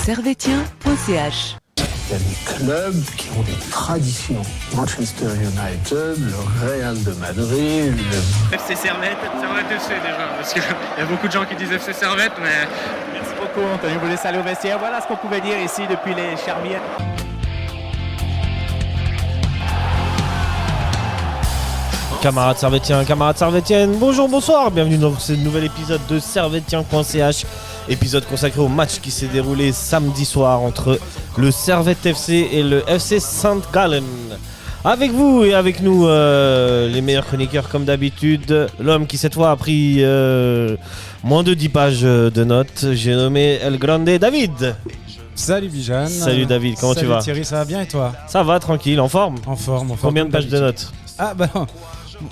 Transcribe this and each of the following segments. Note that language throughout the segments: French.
servetien.ch. Il y a des clubs qui ont des traditions. Manchester United, le Real de Madrid, le FC Servette FC déjà, parce qu'il y a beaucoup de gens qui disent FC Servette, mais... Merci beaucoup, Anthony. Vous laissez aller au vestiaire. Voilà ce qu'on pouvait dire ici depuis les Charmières. Camarades servétiens, camarades servétiennes, bonjour, bonsoir, bienvenue dans ce nouvel épisode de servetien.ch, épisode consacré au match qui s'est déroulé samedi soir entre le Servette FC et le FC Saint-Gallen. Avec vous et avec nous, les meilleurs chroniqueurs comme d'habitude, l'homme qui cette fois a pris moins de 10 pages de notes, j'ai nommé El Grande David. Salut Bijan. Salut David, comment tu vas? Salut Thierry, ça va bien et toi? Ça va, tranquille, en forme? En forme. Combien de pages de notes? Ah bah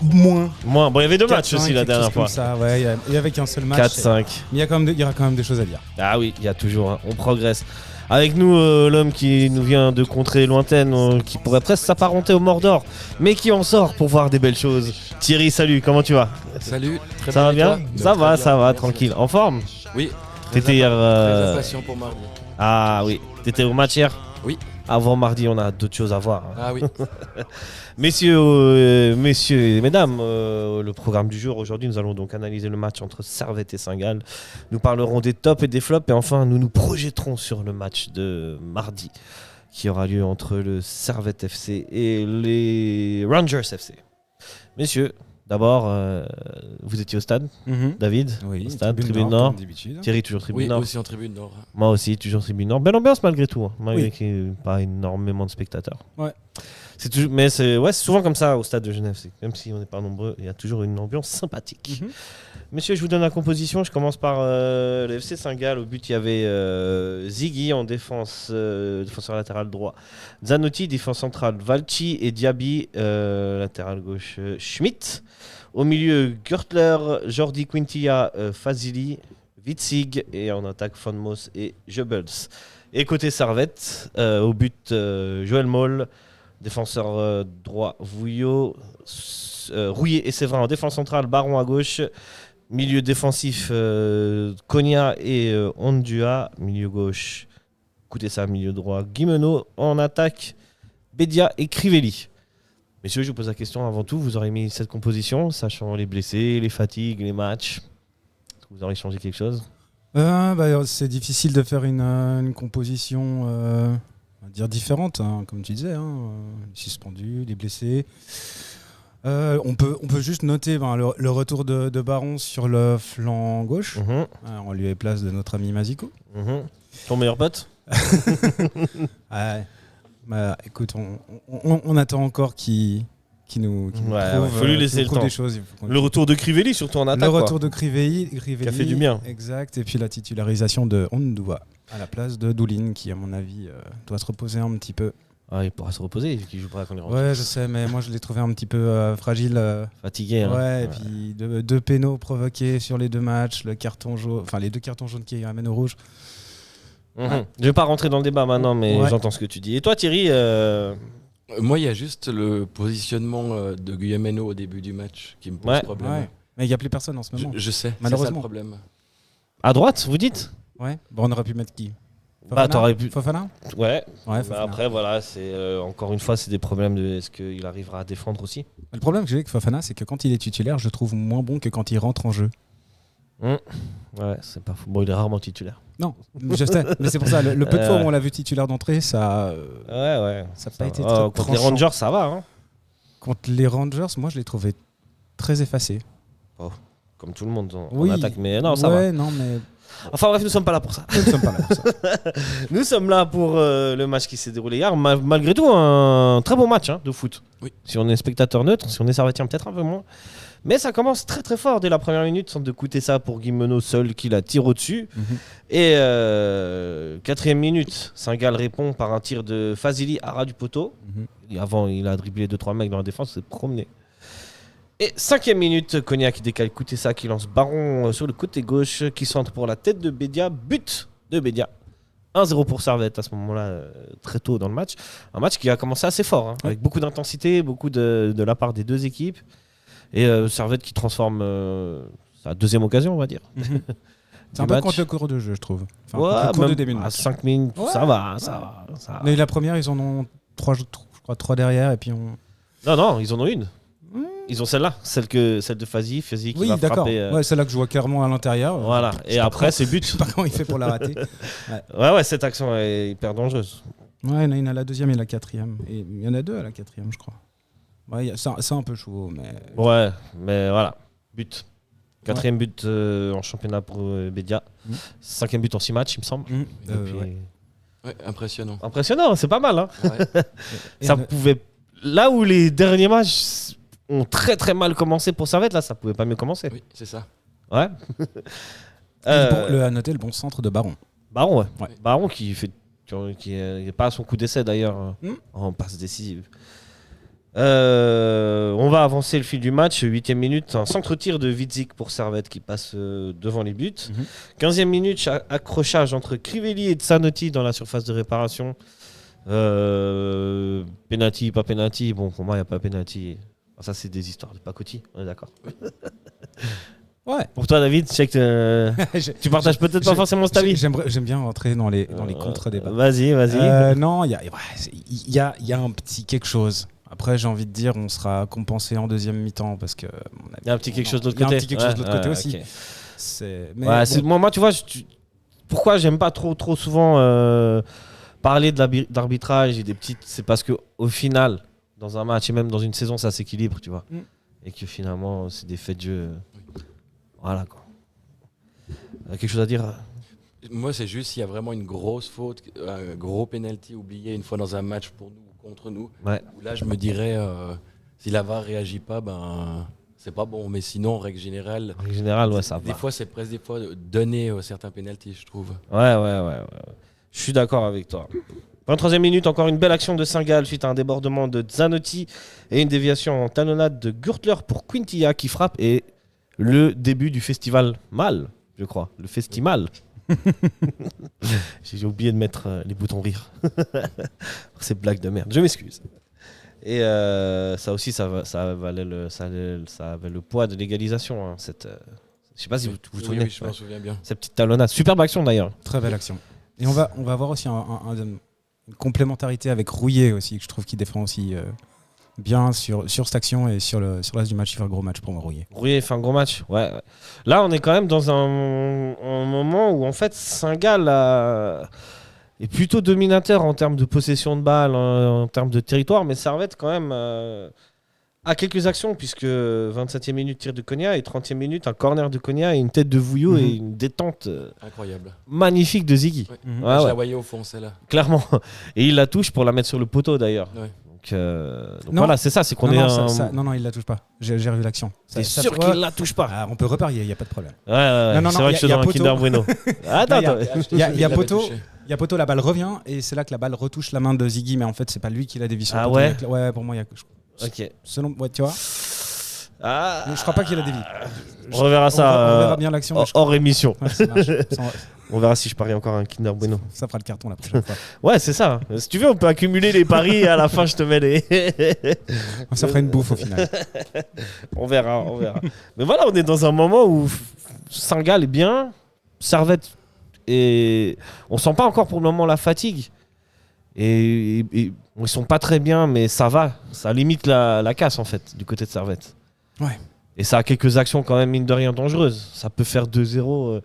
moins. Bon, il y avait deux matchs aussi la dernière fois. Ça, ouais, il y avait qu'un seul match. 4-5. Mais il y aura quand même des choses à dire. Ah oui, il y a toujours, hein, on progresse. Avec nous, l'homme qui nous vient de contrées lointaines, qui pourrait presque s'apparenter au Mordor, mais qui en sort pour voir des belles choses. Thierry, salut, comment tu vas? Salut, très ça bien. Va bien? Ça va, merci. Tranquille. En forme? Oui. T'étais hier. Très impatient pour mardi. Ah oui, t'étais au match hier? Oui. Avant mardi, on a d'autres choses à voir. Ah oui. Messieurs et mesdames, le programme du jour, aujourd'hui, nous allons donc analyser le match entre Servette et Saint-Gall. Nous parlerons des tops et des flops et enfin, nous nous projetterons sur le match de mardi qui aura lieu entre le Servette FC et les Rangers FC. Messieurs, d'abord, vous étiez au stade, David? Oui, stade, tribune Nord. Thierry, toujours tribune Nord. Oui, aussi en tribune Nord. Moi aussi, toujours tribune Nord. Belle ambiance malgré tout, hein, malgré Oui. qu'il n'y ait pas énormément de spectateurs. Ouais. C'est toujours, mais c'est souvent comme ça au stade de Genève. Même si on n'est pas nombreux, il y a toujours une ambiance sympathique. Messieurs, je vous donne la composition. Je commence par le FC Saint-Gall. Au but, il y avait Ziggy en défense, défenseur latéral droit. Zanotti, défense centrale. Valchi et Diaby, latéral gauche. Schmidt. Au milieu, Gürtler, Jordi Quintilla, Fazili, Witzig. Et en attaque, Fonmos et Goebbels. Et côté Servette, au but, Joël Moll. Défenseur droit, Vouillot, Rouillet et Séverin en défense centrale, Baron à gauche, milieu défensif, Konya et Ondua, milieu gauche, écoutez ça, milieu droit, Guimeno, en attaque, Bédia et Crivelli. Messieurs, je vous pose la question avant tout, vous aurez mis cette composition, sachant les blessés, les fatigues, les matchs, est-ce que vous aurez changé quelque chose? C'est difficile de faire une composition... on va dire différente, hein, comme tu disais, les suspendus, les blessés. On peut juste noter le retour de Baron sur le flanc gauche, en lieu et place de notre ami Maziko. Ton meilleur pote? Écoute, on attend encore qu'il nous prouve, faut lui laisser le temps. des choses. Le retour de Crivelli, surtout en attaque. Le retour de Crivelli qui a fait du bien. Exact, et puis la titularisation de Ondua à la place de Doulin, qui à mon avis doit se reposer un petit peu. Ah, il pourra se reposer, qui joue pas quand il rentre. Ouais, je sais, mais moi je l'ai trouvé un petit peu fragile. Fatigué. Hein. Ouais, et puis deux pénaux provoqués sur les deux matchs, les deux cartons jaunes qui amènent au rouge. Je vais pas rentrer dans le débat maintenant, mais j'entends ce que tu dis. Et toi, Thierry Moi, il y a juste le positionnement de Guillemeno au début du match qui me pose problème. Ouais. Mais il n'y a plus personne en ce moment. Je sais, malheureusement. c'est ça le problème. À droite, vous dites? Ouais. Bon, on aurait pu mettre qui? T'aurais pu. Fofana? Ouais. Fofana. Après, voilà, c'est encore une fois, c'est des problèmes de est-ce qu'il arrivera à défendre aussi? Le problème que j'ai avec Fofana, c'est que quand il est titulaire, je le trouve moins bon que quand il rentre en jeu. Ouais, c'est pas fou. Bon, il est rarement titulaire. Non, je sais, mais c'est pour ça. Le peu de fois où on l'a vu titulaire d'entrée, ça. Ça n'a pas été très contre les Rangers, ça va. Hein. Contre les Rangers, moi, je l'ai trouvé très effacé. Oh, comme tout le monde en attaque, mais non, ça va. Non, mais. Enfin bref, nous sommes pas là pour ça. Nous sommes là pour le match qui s'est déroulé hier. Malgré tout, un très bon match de foot. Oui. Si on est spectateur neutre, si on est servétien, peut-être un peu moins. Mais ça commence très très fort dès la première minute, sans de coûter ça pour Guimeno seul qui la tire au-dessus. Et 4e minute, Saint-Gall répond par un tir de Fazili à ras du poteau. Et avant, il a dribblé 2-3 mecs dans la défense, s'est promené. Et 5e minute, Konya qui décale Koutessa qui lance Baron sur le côté gauche, qui centre pour la tête de Bédia, but de Bédia. 1-0 pour Servette à ce moment-là, très tôt dans le match. Un match qui a commencé assez fort, avec beaucoup d'intensité, beaucoup de la part des deux équipes. Et Servette qui transforme sa deuxième occasion, on va dire. C'est un peu contre le cours de jeu, je trouve. Enfin, Ouais, contre le cours de même début de à match. 5 minutes, Ouais. ça va. Mais la première, ils en ont 3 derrière et puis on. Non, ils en ont une. Ils ont celle-là, celle de Fazi qui Oui, va d'accord. frapper. Ouais, celle-là que je vois clairement à l'intérieur. Voilà, Je sais et pas après c'est Je but. sais pas comment il fait pour la rater. Ouais, cette action est hyper dangereuse. Ouais, il y en a une à la deuxième et la quatrième. Et il y en a 2 à la quatrième, je crois. Ouais, c'est un peu chaud, mais. Ouais, mais voilà, but. 4e but en championnat pour Bédia. 5e but en 6 matchs, il me semble. Depuis- Ouais. Ouais, impressionnant. Impressionnant, c'est pas mal. Hein. Ouais. Et Ça on a- pouvait. Là où les derniers matchs ont très très mal commencé pour Servette, là ça pouvait pas mieux commencer. Oui, c'est ça. Ouais. à noter le bon centre de Baron. Baron, ouais. Ouais. Baron qui est pas à son coup d'essai d'ailleurs en passe décisive. On va avancer le fil du match. 8e minute, un centre-tir de Widzik pour Servette qui passe devant les buts. 15e minute, accrochage entre Crivelli et Zanotti dans la surface de réparation. Penalty, pas penalty. Bon, pour moi, il n'y a pas penalty. Ça, c'est des histoires de pacotille, on est d'accord. Ouais. Pour toi, David, je sais que tu partages peut-être pas forcément cet avis. J'aime bien rentrer dans les contre-débats. Vas-y. Non, il y a un petit quelque chose. Après, j'ai envie de dire, on sera compensé en deuxième mi-temps parce que. Il y a un petit quelque chose de l'autre Il y a côté. un petit quelque chose de l'autre côté aussi. Ok. Mais Ouais, bon. moi, tu vois, pourquoi j'aime pas trop souvent parler d'arbitrage et des petites. C'est parce que au final, dans un match et même dans une saison, ça s'équilibre, tu vois. Et que finalement, c'est des faits de jeu. Voilà quoi. Quelque chose à dire? Moi, c'est juste s'il y a vraiment une grosse faute, un gros penalty oublié une fois dans un match pour nous ou contre nous. Ouais. Où là, je me dirais, si la VAR réagit pas, ben c'est pas bon. Mais sinon, en règle générale, En général, ouais, ça des va. fois, c'est presque des fois donner certains penalties, je trouve. Ouais. Je suis d'accord avec toi. 23e minute, encore une belle action de Saint-Gall suite à un débordement de Zanotti et une déviation en talonnade de Gürtler pour Quintilla qui frappe et le début du festival mal, je crois. Le festival. J'ai oublié de mettre les boutons rire. Ces blagues de merde. Je m'excuse. Et ça aussi, ça avait le poids de l'égalisation. Hein, je sais pas si vous vous souvenez. Oui, je m'en souviens bien. Cette petite talonnade. Superbe action d'ailleurs. Très belle action. Et on va avoir aussi une complémentarité avec Rouillet aussi, que je trouve qu'il défend aussi bien sur cette action et sur le reste du match. Il fait un gros match pour moi, Rouillet. Rouillet fait un gros match. Ouais. Là, on est quand même dans un moment où en fait Saint-Gall est plutôt dominateur en termes de possession de balle, en termes de territoire, mais Servette quand même a quelques actions puisque 27e minute tir de Konya et 30e minute un corner de Konya et une tête de Vouillot et une détente Incroyable. magnifique de Ziggy. Ouais. Mhm. Ouais, Je ouais. la voyais au fond, celle-là. Clairement. Et il la touche pour la mettre sur le poteau d'ailleurs. Ouais. Donc Non. voilà, c'est ça, c'est qu'on Non, il la touche pas. J'ai revu l'action. T'es Ça- sûr ouais. qu'il la touche pas. Ah, on peut reparier, il n'y a pas de problème. Ouais. Non, C'est vrai que je suis y a dans un poteau. Kinder Bueno. Attends, Non, Il y a Il l'avait poteau. touché. Il y a poteau, la balle revient et c'est là que la balle retouche la main de Ziggy, mais en fait, c'est pas lui qui l'a dévié sur le Ah poteau. ouais. Ouais, pour moi, il y a. Ok. Selon, ouais, tu vois. Ah, Je crois pas qu'il a dévié. on reverra ça On verra bien l'action. mais je hors émission. crois- ouais, ça marche. On verra si je parie encore un Kinder Bueno. Ça fera le carton la prochaine fois. Ouais, c'est ça. Si tu veux, on peut accumuler les paris et à la fin, je te mets les. Ça fera une bouffe au final. On verra. Mais voilà, on est dans un moment où Saint-Gall est bien, Servette et on sent pas encore pour le moment la fatigue. Et ils sont pas très bien, mais ça va. Ça limite la casse en fait du côté de Servette. Ouais. Et ça a quelques actions quand même mine de rien dangereuses. Ça peut faire 2-0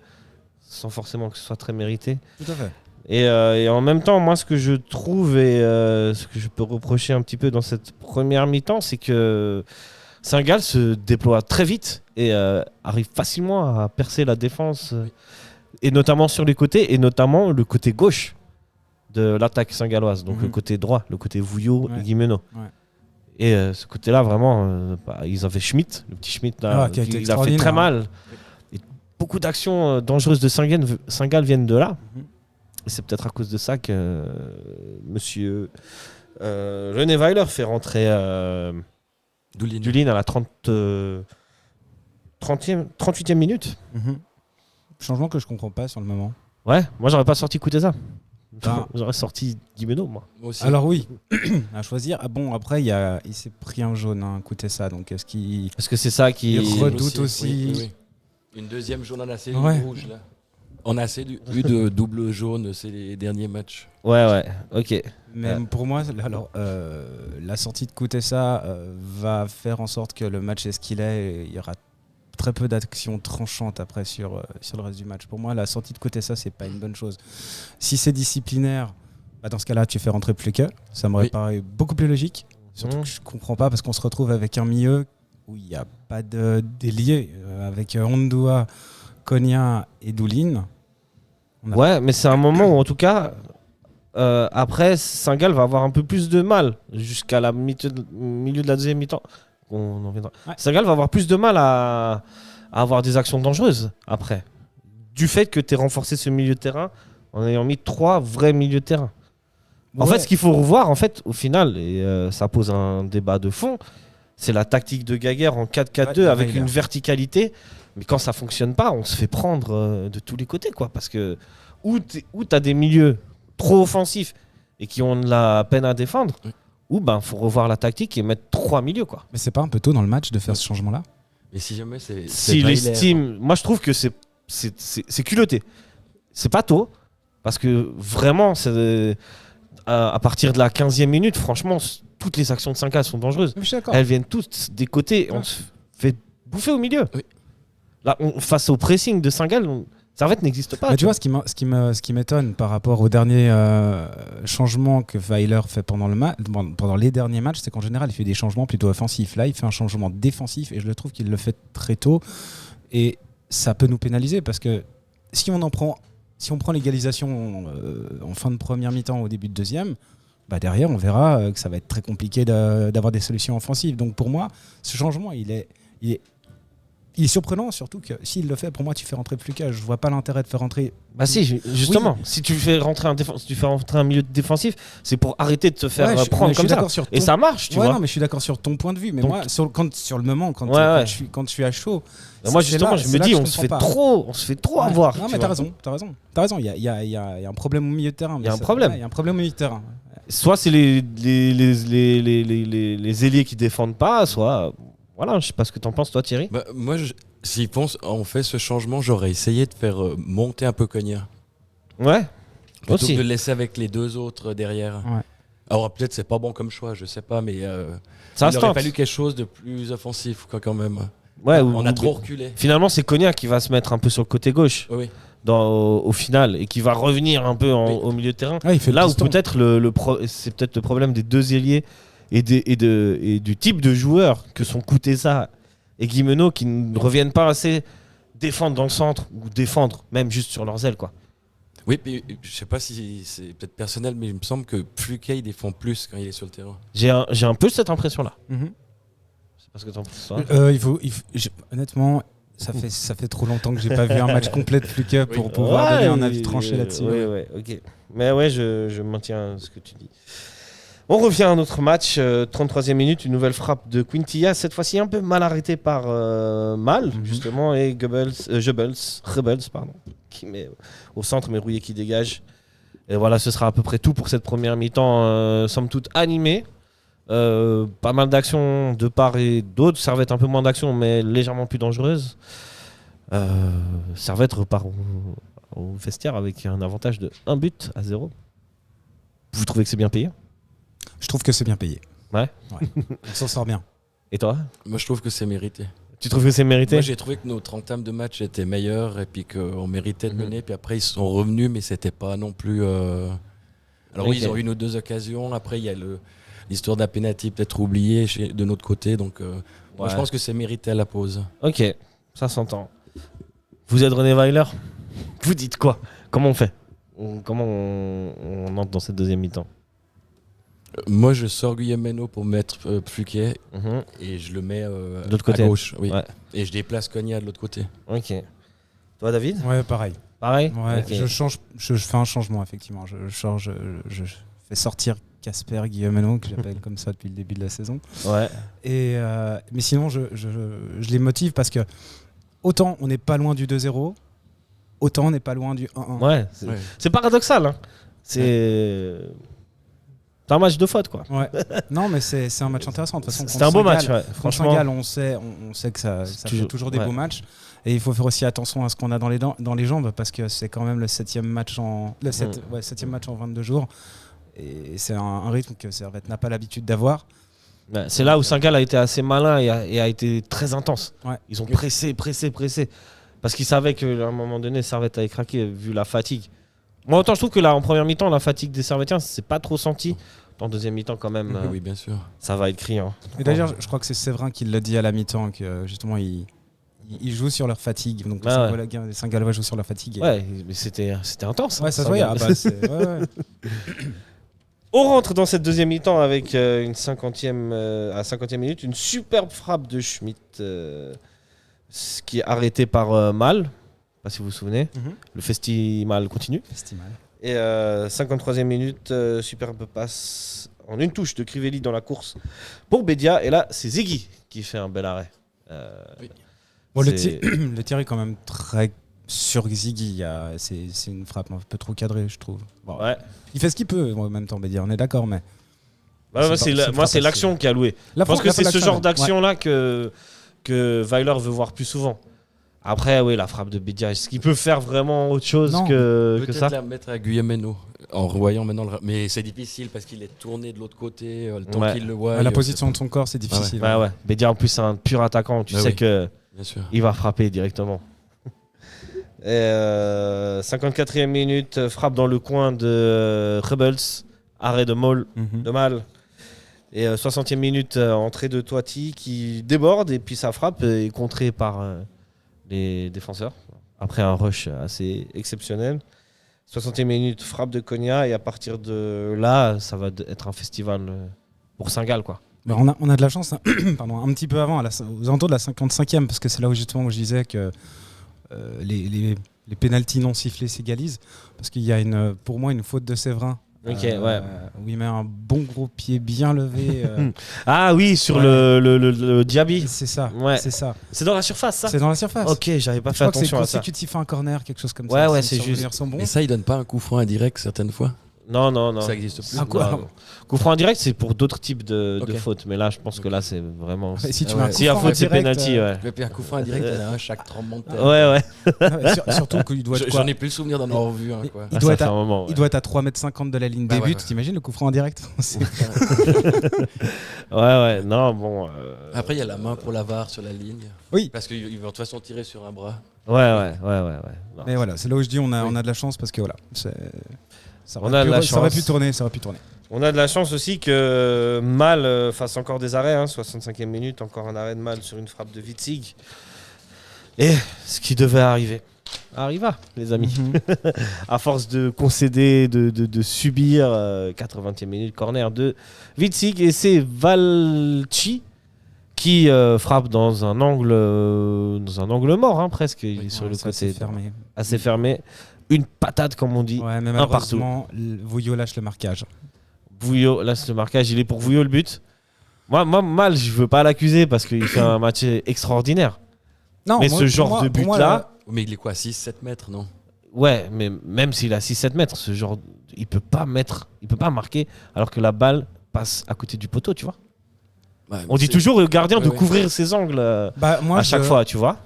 sans forcément que ce soit très mérité. Tout à fait. Et en même temps, moi, ce que je trouve et ce que je peux reprocher un petit peu dans cette première mi-temps, c'est que Saint-Gall se déploie très vite et arrive facilement à percer la défense, et notamment sur les côtés, et notamment le côté gauche de l'attaque saint-galloise, donc le côté droit, le côté Vouillot et Guimeno. Ouais. Et ce côté-là, vraiment, ils avaient Schmitt, le petit Schmitt, là, qui a été il a fait très extraordinaire. mal. Et beaucoup d'actions dangereuses de Saint-Gall viennent de là. Et c'est peut-être à cause de ça que monsieur René Weiler fait rentrer Dulin à la 38e minute. Changement que je comprends pas sur le moment. Ouais, moi j'aurais pas sorti Kuteza. Ah. J'aurais sorti Guimeno, moi. Moi aussi. Alors oui, à choisir. Ah bon, après il s'est pris un jaune, coûté ça. Donc est-ce qu'il Parce que c'est ça qui. Il redoute aussi. Oui. Une deuxième journée à la série Ouais. rouge là. On a assez eu de double jaune ces derniers matchs. Ouais, ok. Mais pour moi, alors, la sortie de Kutesa va faire en sorte que le match est ce qu'il est. Et il y aura très peu d'actions tranchantes après sur le reste du match. Pour moi, la sortie de Kutesa, c'est pas une bonne chose. Si c'est disciplinaire, dans ce cas-là, tu fais rentrer Pluquet. Ça m'aurait paru beaucoup plus logique. Surtout que je comprends pas parce qu'on se retrouve avec un milieu où il n'y a pas d'ailier avec Ondua, Konya et Doulin. Ouais, mais c'est un moment où en tout cas, après, Saint-Gall va avoir un peu plus de mal jusqu'à la milieu de la deuxième mi-temps. On en viendra. Ouais. Saint-Gall va avoir plus de mal à avoir des actions dangereuses après. Du fait que tu aies renforcé ce milieu de terrain en ayant mis 3 vrais milieux de terrain. En fait, ce qu'il faut revoir, en fait, au final, et ça pose un débat de fond, c'est la tactique de Gaguerre en 4-4-2 avec une verticalité. Mais quand ça fonctionne pas, on se fait prendre de tous les côtés, quoi. Parce que où tu as des milieux trop offensifs et qui ont de la peine à défendre, ou faut revoir la tactique et mettre 3 milieux, quoi. Mais c'est pas un peu tôt dans le match de faire ce changement-là? Mais si jamais c'est s'il estime, moi je trouve que c'est culotté. C'est pas tôt parce que vraiment à partir de la 15e minute, franchement, toutes les actions de 5K sont dangereuses. Elles viennent toutes des côtés et on se fait bouffer au milieu. Oui. Là, face au pressing de Saint-Gall, Servette n'existe pas. Tu vois, ce qui m'étonne par rapport au dernier changement que Weiler fait pendant les derniers matchs, c'est qu'en général, il fait des changements plutôt offensifs. Là, il fait un changement défensif et je le trouve qu'il le fait très tôt. Et ça peut nous pénaliser parce que si on prend l'égalisation en fin de première mi-temps au début de deuxième, derrière, on verra que ça va être très compliqué d'avoir des solutions offensives. Donc pour moi, ce changement, il est surprenant, surtout que s'il le fait, pour moi, tu fais rentrer Pluquet. Je vois pas l'intérêt de faire rentrer. Si, justement. Oui. Si tu fais rentrer un milieu défensif, c'est pour arrêter de te faire prendre comme ça. Et ça marche, tu vois. Non, mais je suis d'accord sur ton point de vue. Mais moi, sur le moment, quand je suis à chaud. Moi, justement, je me dis, on se fait trop avoir. Non, mais t'as raison. Il y a un problème au milieu de terrain. Il y a un problème. Il y a un problème au milieu de terrain. Soit c'est les ailiers qui défendent pas, soit. Voilà, je sais pas ce que t'en penses, toi, Thierry. Moi, s'il pense, on fait ce changement, j'aurais essayé de faire monter un peu Konya. Ouais. Plutôt aussi. que de le laisser avec les 2 autres derrière. Ouais. Alors peut-être c'est pas bon comme choix, je sais pas, mais il aurait fallu quelque chose de plus offensif, quoi, quand même. Ouais, on a trop reculé. Finalement, c'est Konya qui va se mettre un peu sur le côté gauche. Oui. Au final, et qui va revenir un peu au milieu de terrain. Ouais, là où peut-être c'est peut-être le problème des 2 ailiers et du type de joueurs que sont Kutesa et Guimeno qui ne reviennent pas assez défendre dans le centre ou défendre même juste sur leurs ailes, quoi. Oui, puis je sais pas si c'est peut-être personnel, mais il me semble que Pluquet il défend plus quand il est sur le terrain. J'ai un peu cette impression-là. Je sais pas ce que t'en penses, toi. Honnêtement, ça fait trop longtemps que j'ai pas vu un match complet de Pluquet pour pouvoir donner un avis tranché là-dessus. Oui, ok. Mais ouais, je maintiens ce que tu dis. On revient à un autre match, 33e minute, une nouvelle frappe de Quintilla, cette fois-ci un peu mal arrêtée par Mal, justement, et Rebels, qui met au centre, mais Rouillet qui dégage. Et voilà, ce sera à peu près tout pour cette première mi-temps, somme toute animée. Pas mal d'actions de part et d'autre, Servette un peu moins d'actions, mais légèrement plus dangereuse. Servette repart au vestiaire avec un avantage de 1-0. Vous trouvez que c'est bien payé ? Je trouve que c'est bien payé. Ouais. On s'en sort bien. Et toi ? Moi, je trouve que c'est mérité. Tu trouves que c'est mérité ? Moi, j'ai trouvé que notre entame de match était meilleure et puis qu'on méritait de mener. Puis après, ils sont revenus, mais c'était pas non plus. Alors oui, ils ont eu une ou 2 occasions. Après, il y a l'histoire d'un penalty peut-être oublié de notre côté. Donc, moi, je pense que c'est mérité à la pause. Ok, ça s'entend. Vous êtes René Weiler ? Vous dites quoi ? Comment on fait ? Comment on entre dans cette deuxième mi-temps ? Moi, je sors Guillemeno pour mettre Pluquet et je le mets de l'autre côté. À gauche. Oui. Ouais. Et je déplace Konya de l'autre côté. Ok. Toi, David ? Ouais, pareil. Pareil ? Ouais, okay. Je fais un changement, effectivement. Je fais sortir Casper Guillemeno, que j'appelle comme ça depuis le début de la saison. Ouais. Et, mais sinon, je les motive parce que autant on n'est pas loin du 2-0, autant on n'est pas loin du 1-1. Ouais, c'est paradoxal. Hein. C'est C'est un match de faute, quoi. Ouais. Non, mais c'est un match intéressant. De toute façon, C'était un beau match, ouais. Contre Franchement. Saint-Gall, on sait que ça fait toujours des ouais. beaux matchs. Et il faut faire aussi attention à ce qu'on a dans les jambes parce que c'est quand même le 7e match en 22 jours. Et c'est un rythme que Servette n'a pas l'habitude d'avoir. Ouais, c'est là où Saint-Gall a été assez malin et a été très intense. Ouais. Ils ont pressé. Parce qu'ils savaient qu'à un moment donné, Servette allait craquer vu la fatigue. Moi, autant je trouve que là, en première mi-temps, la fatigue des Servettiens, c'est pas trop senti. En deuxième mi-temps, quand même, Oui, bien sûr. ça va être criant. Et d'ailleurs, je crois que c'est Séverin qui l'a dit à la mi-temps, que justement, ils jouent sur leur fatigue. Donc les Saint-Gallois jouent sur leur fatigue. Ouais, mais c'était intense. Ouais, ça se voyait. Ouais. On rentre dans cette deuxième mi-temps avec une 50e, à 50e minute, une superbe frappe de Schmitt qui est arrêtée par Mal. Je ne sais pas si vous vous souvenez. Le festival continue. Et 53e minute, superbe passe en une touche de Crivelli dans la course pour Bédia. Et là, c'est Ziggy qui fait un bel arrêt. Bon, le tir est quand même très sur Ziggy. C'est une frappe un peu trop cadrée, je trouve. Bon, Ouais. il fait ce qu'il peut en même temps, Bédia, on est d'accord, mais... Moi, c'est l'action qui a loué. Je pense que c'est ce genre d'action-là que Weiler veut voir plus souvent. Après, oui, la frappe de Bédia, est-ce qu'il peut faire vraiment autre chose que ça? Peut-être la mettre à Guillemeno, en revoyant maintenant mais c'est difficile parce qu'il est tourné de l'autre côté, le temps qu'il le voit. La position de son corps, c'est difficile. Ouais. Bédia, en plus, c'est un pur attaquant. Tu sais que bien sûr. Il va frapper directement. Et 54e minute, frappe dans le coin de Rebels, arrêt de Mal. Et 60e minute, entrée de Toiti qui déborde et puis sa frappe est contrée par les défenseurs. Après un rush assez exceptionnel. 60e minute, frappe de Konya et à partir de là, ça va être un festival pour Saint-Gall, quoi. Bah, on a de la chance, pardon, un petit peu avant, aux alentours de la 55e, parce que c'est là où justement où je disais que les pénaltys non sifflés s'égalisent, parce qu'il y a pour moi une faute de Séverin. Où il met un bon gros pied bien levé. Ah oui, sur le Diaby. C'est ça. Ouais. C'est ça. C'est dans la surface, ça? C'est dans la surface. Ok, j'avais pas fait attention à ça. C'est consécutif à un corner, quelque chose comme ça. Ouais, c'est juste. Mais ça, il donne pas un coup franc indirect certaines fois? Non. Ça existe plus. Coup franc indirect, c'est pour d'autres types de fautes. Mais là, je pense que là, c'est vraiment. Si tu mets si un faute, c'est penalty. Un coup franc indirect, il y en a un chaque tremblement de terre. Ouais. Surtout qu'il doit être. J'en ai plus le souvenir d'en avoir vu. Il doit être à 3,50 m de la ligne des buts. T'imagines le coup franc indirect? Ouais. Non, bon. Après, il y a la main pour la VAR sur la ligne. Oui. Parce qu'il va de toute façon tirer sur un bras. Ouais. Mais voilà, c'est là où je dis on a de la chance parce que voilà. Ça aurait pu tourner. On a de la chance aussi que Mal fasse encore des arrêts. 65e minute, encore un arrêt de Mal sur une frappe de Witzig. Et ce qui devait arriva, les amis. À force de concéder, de subir, 80e minute, corner de Witzig. Et c'est Valchi qui frappe dans un angle mort, presque. Il est sur le côté assez fermé. Une patate, comme on dit. Ouais, mais malheureusement, Vouillot lâche le marquage. Il est pour Vouillot le but. Moi, Mal, je veux pas l'accuser parce qu'il fait un match extraordinaire. Non, mais ce genre de but-là. Mais il est quoi, 6-7 mètres, non? Ouais, mais même s'il a 6-7 mètres, ce genre, il peut pas marquer alors que la balle passe à côté du poteau, tu vois. Ouais, on dit toujours au gardien de couvrir ses angles à chaque fois, tu vois.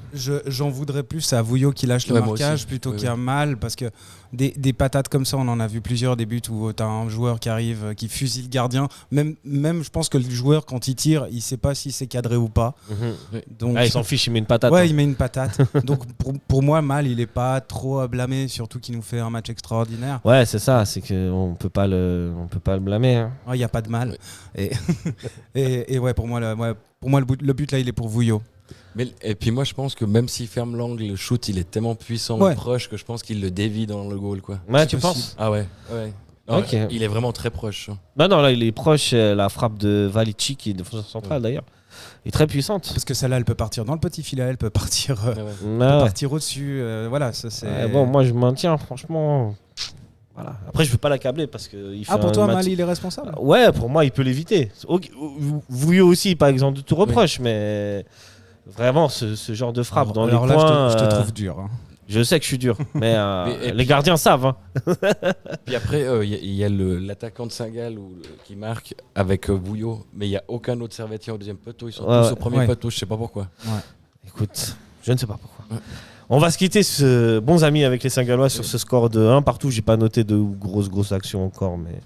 J'en voudrais plus à Vouillot qui lâche le marquage plutôt qu'à Mal, parce que des patates comme ça, on en a vu plusieurs, des buts où tu as un joueur qui arrive, qui fusille le gardien. Même je pense que le joueur, quand il tire, il sait pas si c'est cadré ou pas. Donc, il s'en fiche, il met une patate. Ouais, il met une patate. Donc pour moi, Mal, il est pas trop à blâmer, surtout qu'il nous fait un match extraordinaire. Ouais, c'est ça, c'est qu'on peut pas le blâmer. Il n'y a pas de mal. Et ouais, pour moi, le but là, il est pour Vouillot. Et puis moi, je pense que même s'il ferme l'angle, le shoot, il est tellement puissant et proche que je pense qu'il le dévie dans le goal, quoi. Ouais, tu penses? Ah ouais. Non, okay. Il est vraiment très proche. Non, là, il est proche. La frappe de Valici, qui est défenseur central d'ailleurs, est très puissante. Parce que celle-là, elle peut partir dans le petit filet, elle peut partir, partir au-dessus. Voilà, ça c'est. Bon, moi, je maintiens, franchement. Voilà. Après, je veux pas l'accabler parce que il fait pour toi, Mal, il est responsable. Ouais, pour moi, il peut l'éviter. Vouillot aussi, par exemple, de tout reproche, mais vraiment, ce genre de frappe dans les coins. Je te trouve dur. Je sais que je suis dur, mais et les puis- gardiens savent. Hein. Puis après, il y a l'attaquant de Saint-Gall qui marque avec Bouillot, mais il n'y a aucun autre Servetien au deuxième poteau. Ils sont tous au premier poteau, je sais pas pourquoi. Écoute, je ne sais pas pourquoi. Ouais. On va se quitter, bons amis, avec les Saint-Gallois sur ce score de 1 partout. J'ai pas noté de grosses actions encore, mais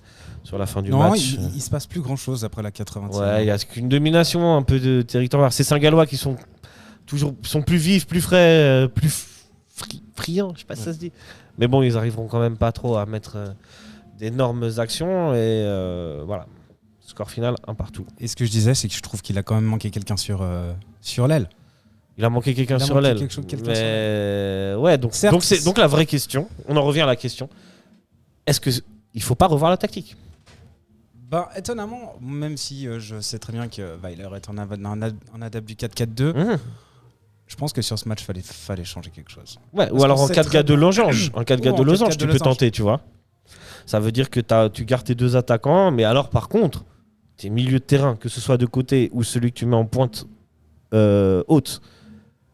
sur la fin du match. Il se passe plus grand chose après la 80e. Ouais, il y a qu'une domination un peu de territoire. Ces Saint-Gallois qui sont plus vifs, plus frais, plus friands, je sais pas si ça se dit. Mais bon, ils arriveront quand même pas trop à mettre d'énormes actions et voilà. Score final 1 partout. Et ce que je disais, c'est que je trouve qu'il a quand même manqué quelqu'un sur l'aile. Il a manqué quelqu'un sur l'aile. Mais ouais, donc la vraie question, on en revient à la question. Est-ce que il faut pas revoir la tactique? Bah, étonnamment, même si je sais très bien que Weiler est un adepte du 4-4-2, je pense que sur ce match, fallait changer quelque chose. Ouais, parce ou alors en 4-4 de losange. En 4-4 de losange, tu peux tenter, tu vois. Ça veut dire que tu gardes tes 2 attaquants, mais alors par contre, tes milieux de terrain, que ce soit de côté ou celui que tu mets en pointe haute,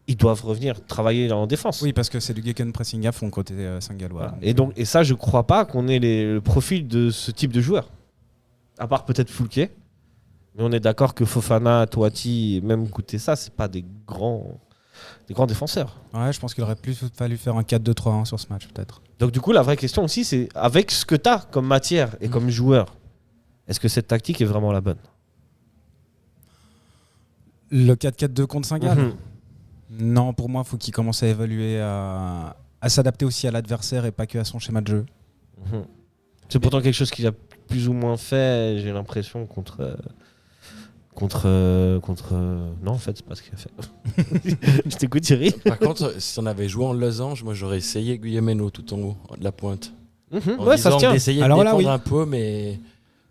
ils doivent revenir travailler en défense. Oui, parce que c'est du gegenpressing à fond côté Saint-Gallois. Voilà. Et ça, je crois pas qu'on ait le profil de ce type de joueur. À part peut-être Foulquier. Mais on est d'accord que Fofana, Toati, même Koutessa, c'est pas des grands défenseurs. Ouais, je pense qu'il aurait plus fallu faire un 4-2-3-1 sur ce match, peut-être. Donc du coup, la vraie question aussi, c'est avec ce que tu as comme matière et comme joueur, est-ce que cette tactique est vraiment la bonne? Le 4-4-2 contre Saint-Gall Non, pour moi, il faut qu'il commence à évoluer, à s'adapter aussi à l'adversaire et pas que à son schéma de jeu. C'est pourtant quelque chose qu'il a plus ou moins fait, j'ai l'impression, contre... Non, en fait, c'est pas ce qu'il a fait. Je t'écoute, Thierry. Par contre, si on avait joué en losange, moi j'aurais essayé Guillemeno tout en haut de la pointe. Ouais, ça se tient. D'essayer de Alors défendre là, oui. un peu, mais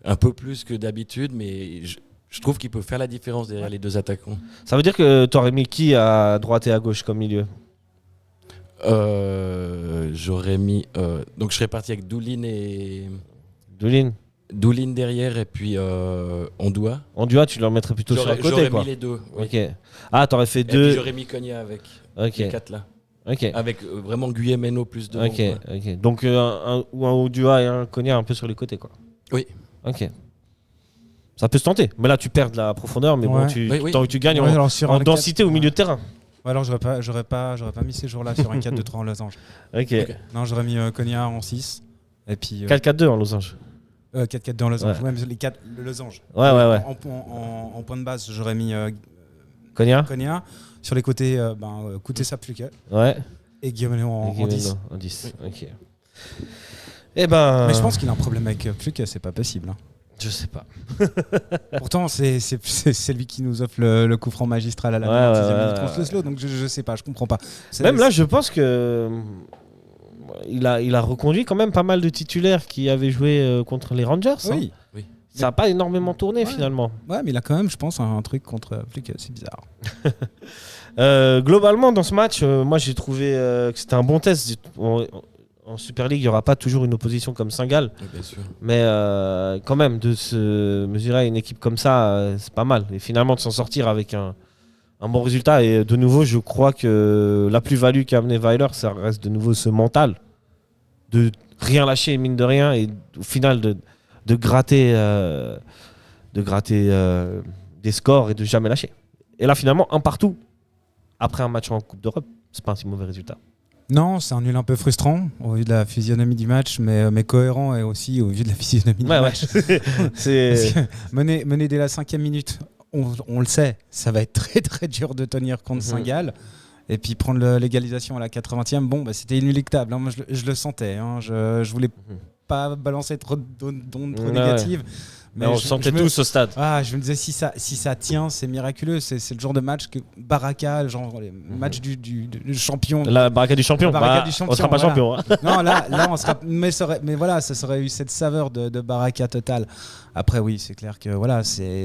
un peu plus que d'habitude, mais je trouve qu'il peut faire la différence derrière les 2 attaquants. Ça veut dire que tu aurais mis qui à droite et à gauche comme milieu? J'aurais mis. Donc je serais parti avec Doulin et. Doulin Derrière et puis Ondua. Ondua, tu le mettrais plutôt sur le côté, J'aurais quoi. mis les 2. Oui. Ok. Ah, t'aurais fait Et 2. puis j'aurais mis Cogna avec les 4 là. Ok. Avec vraiment Guillemeno plus devant. Ok. Donc un Ondua et un Konya un peu sur les côtés, quoi. Oui. Ok. Ça peut se tenter. Mais là, tu perds de la profondeur, mais bon, Oui. tu gagnes Ouais, alors sur en un densité 4, au milieu de terrain. Ouais, alors j'aurais pas mis ces jours-là sur un 4-2-3 en losange. Ok. Non, j'aurais mis Cogna en 6. Et puis 4-4-2 en losange. 4-4-2 en losange. Ouais. Même le losange. Ouais. En point de base, j'aurais mis Cogna. Sur les côtés, Koutessa plus que. Ouais. Et Guillemeno en 10. En 10. Ok. Eh ben. Mais je pense qu'il a un problème avec Pluck, c'est pas possible. Je sais pas. Pourtant, c'est lui qui nous offre le coup franc magistral à la 90e minute contre le slow, donc je sais pas, je comprends pas. Même là, je pense que il a reconduit quand même pas mal de titulaires qui avaient joué contre les Rangers. Oui. Hein. Ça n'a pas énormément tourné finalement. Ouais, mais il a quand même, je pense, un truc contre Pluck, c'est bizarre. Globalement, dans ce match, moi j'ai trouvé que c'était un bon test. En Super League, il n'y aura pas toujours une opposition comme Saint-Gall. Oui, bien sûr. Mais quand même, de se mesurer à une équipe comme ça, c'est pas mal. Et finalement, de s'en sortir avec un bon résultat. Et de nouveau, je crois que la plus-value qu'a amené Weiler, ça reste de nouveau ce mental. De rien lâcher, mine de rien. Et au final, de gratter des scores et de jamais lâcher. Et là, finalement, 1 partout. Après un match en Coupe d'Europe, c'est pas un si mauvais résultat. Non, c'est un nul un peu frustrant au vu de la physionomie du match, mais cohérent et aussi au vu de la physionomie du match. C'est... Mener dès la 5e minute, on le sait, ça va être très très dur de tenir contre Saint-Gall. Et puis prendre l'égalisation à la 80e, c'était inéluctable. Hein. Moi, je le sentais. Hein. Je voulais pas balancer trop d'ondes trop négatives. Mais on le sentait tous au stade. Je me disais, si ça tient, c'est miraculeux. C'est le genre de match que Baraka, genre les matchs du champion. La Baraka du champion. On sera pas champion. Hein. Non, là on sera. Mais voilà, ça aurait eu cette saveur de Baraka totale. Après, oui, c'est clair que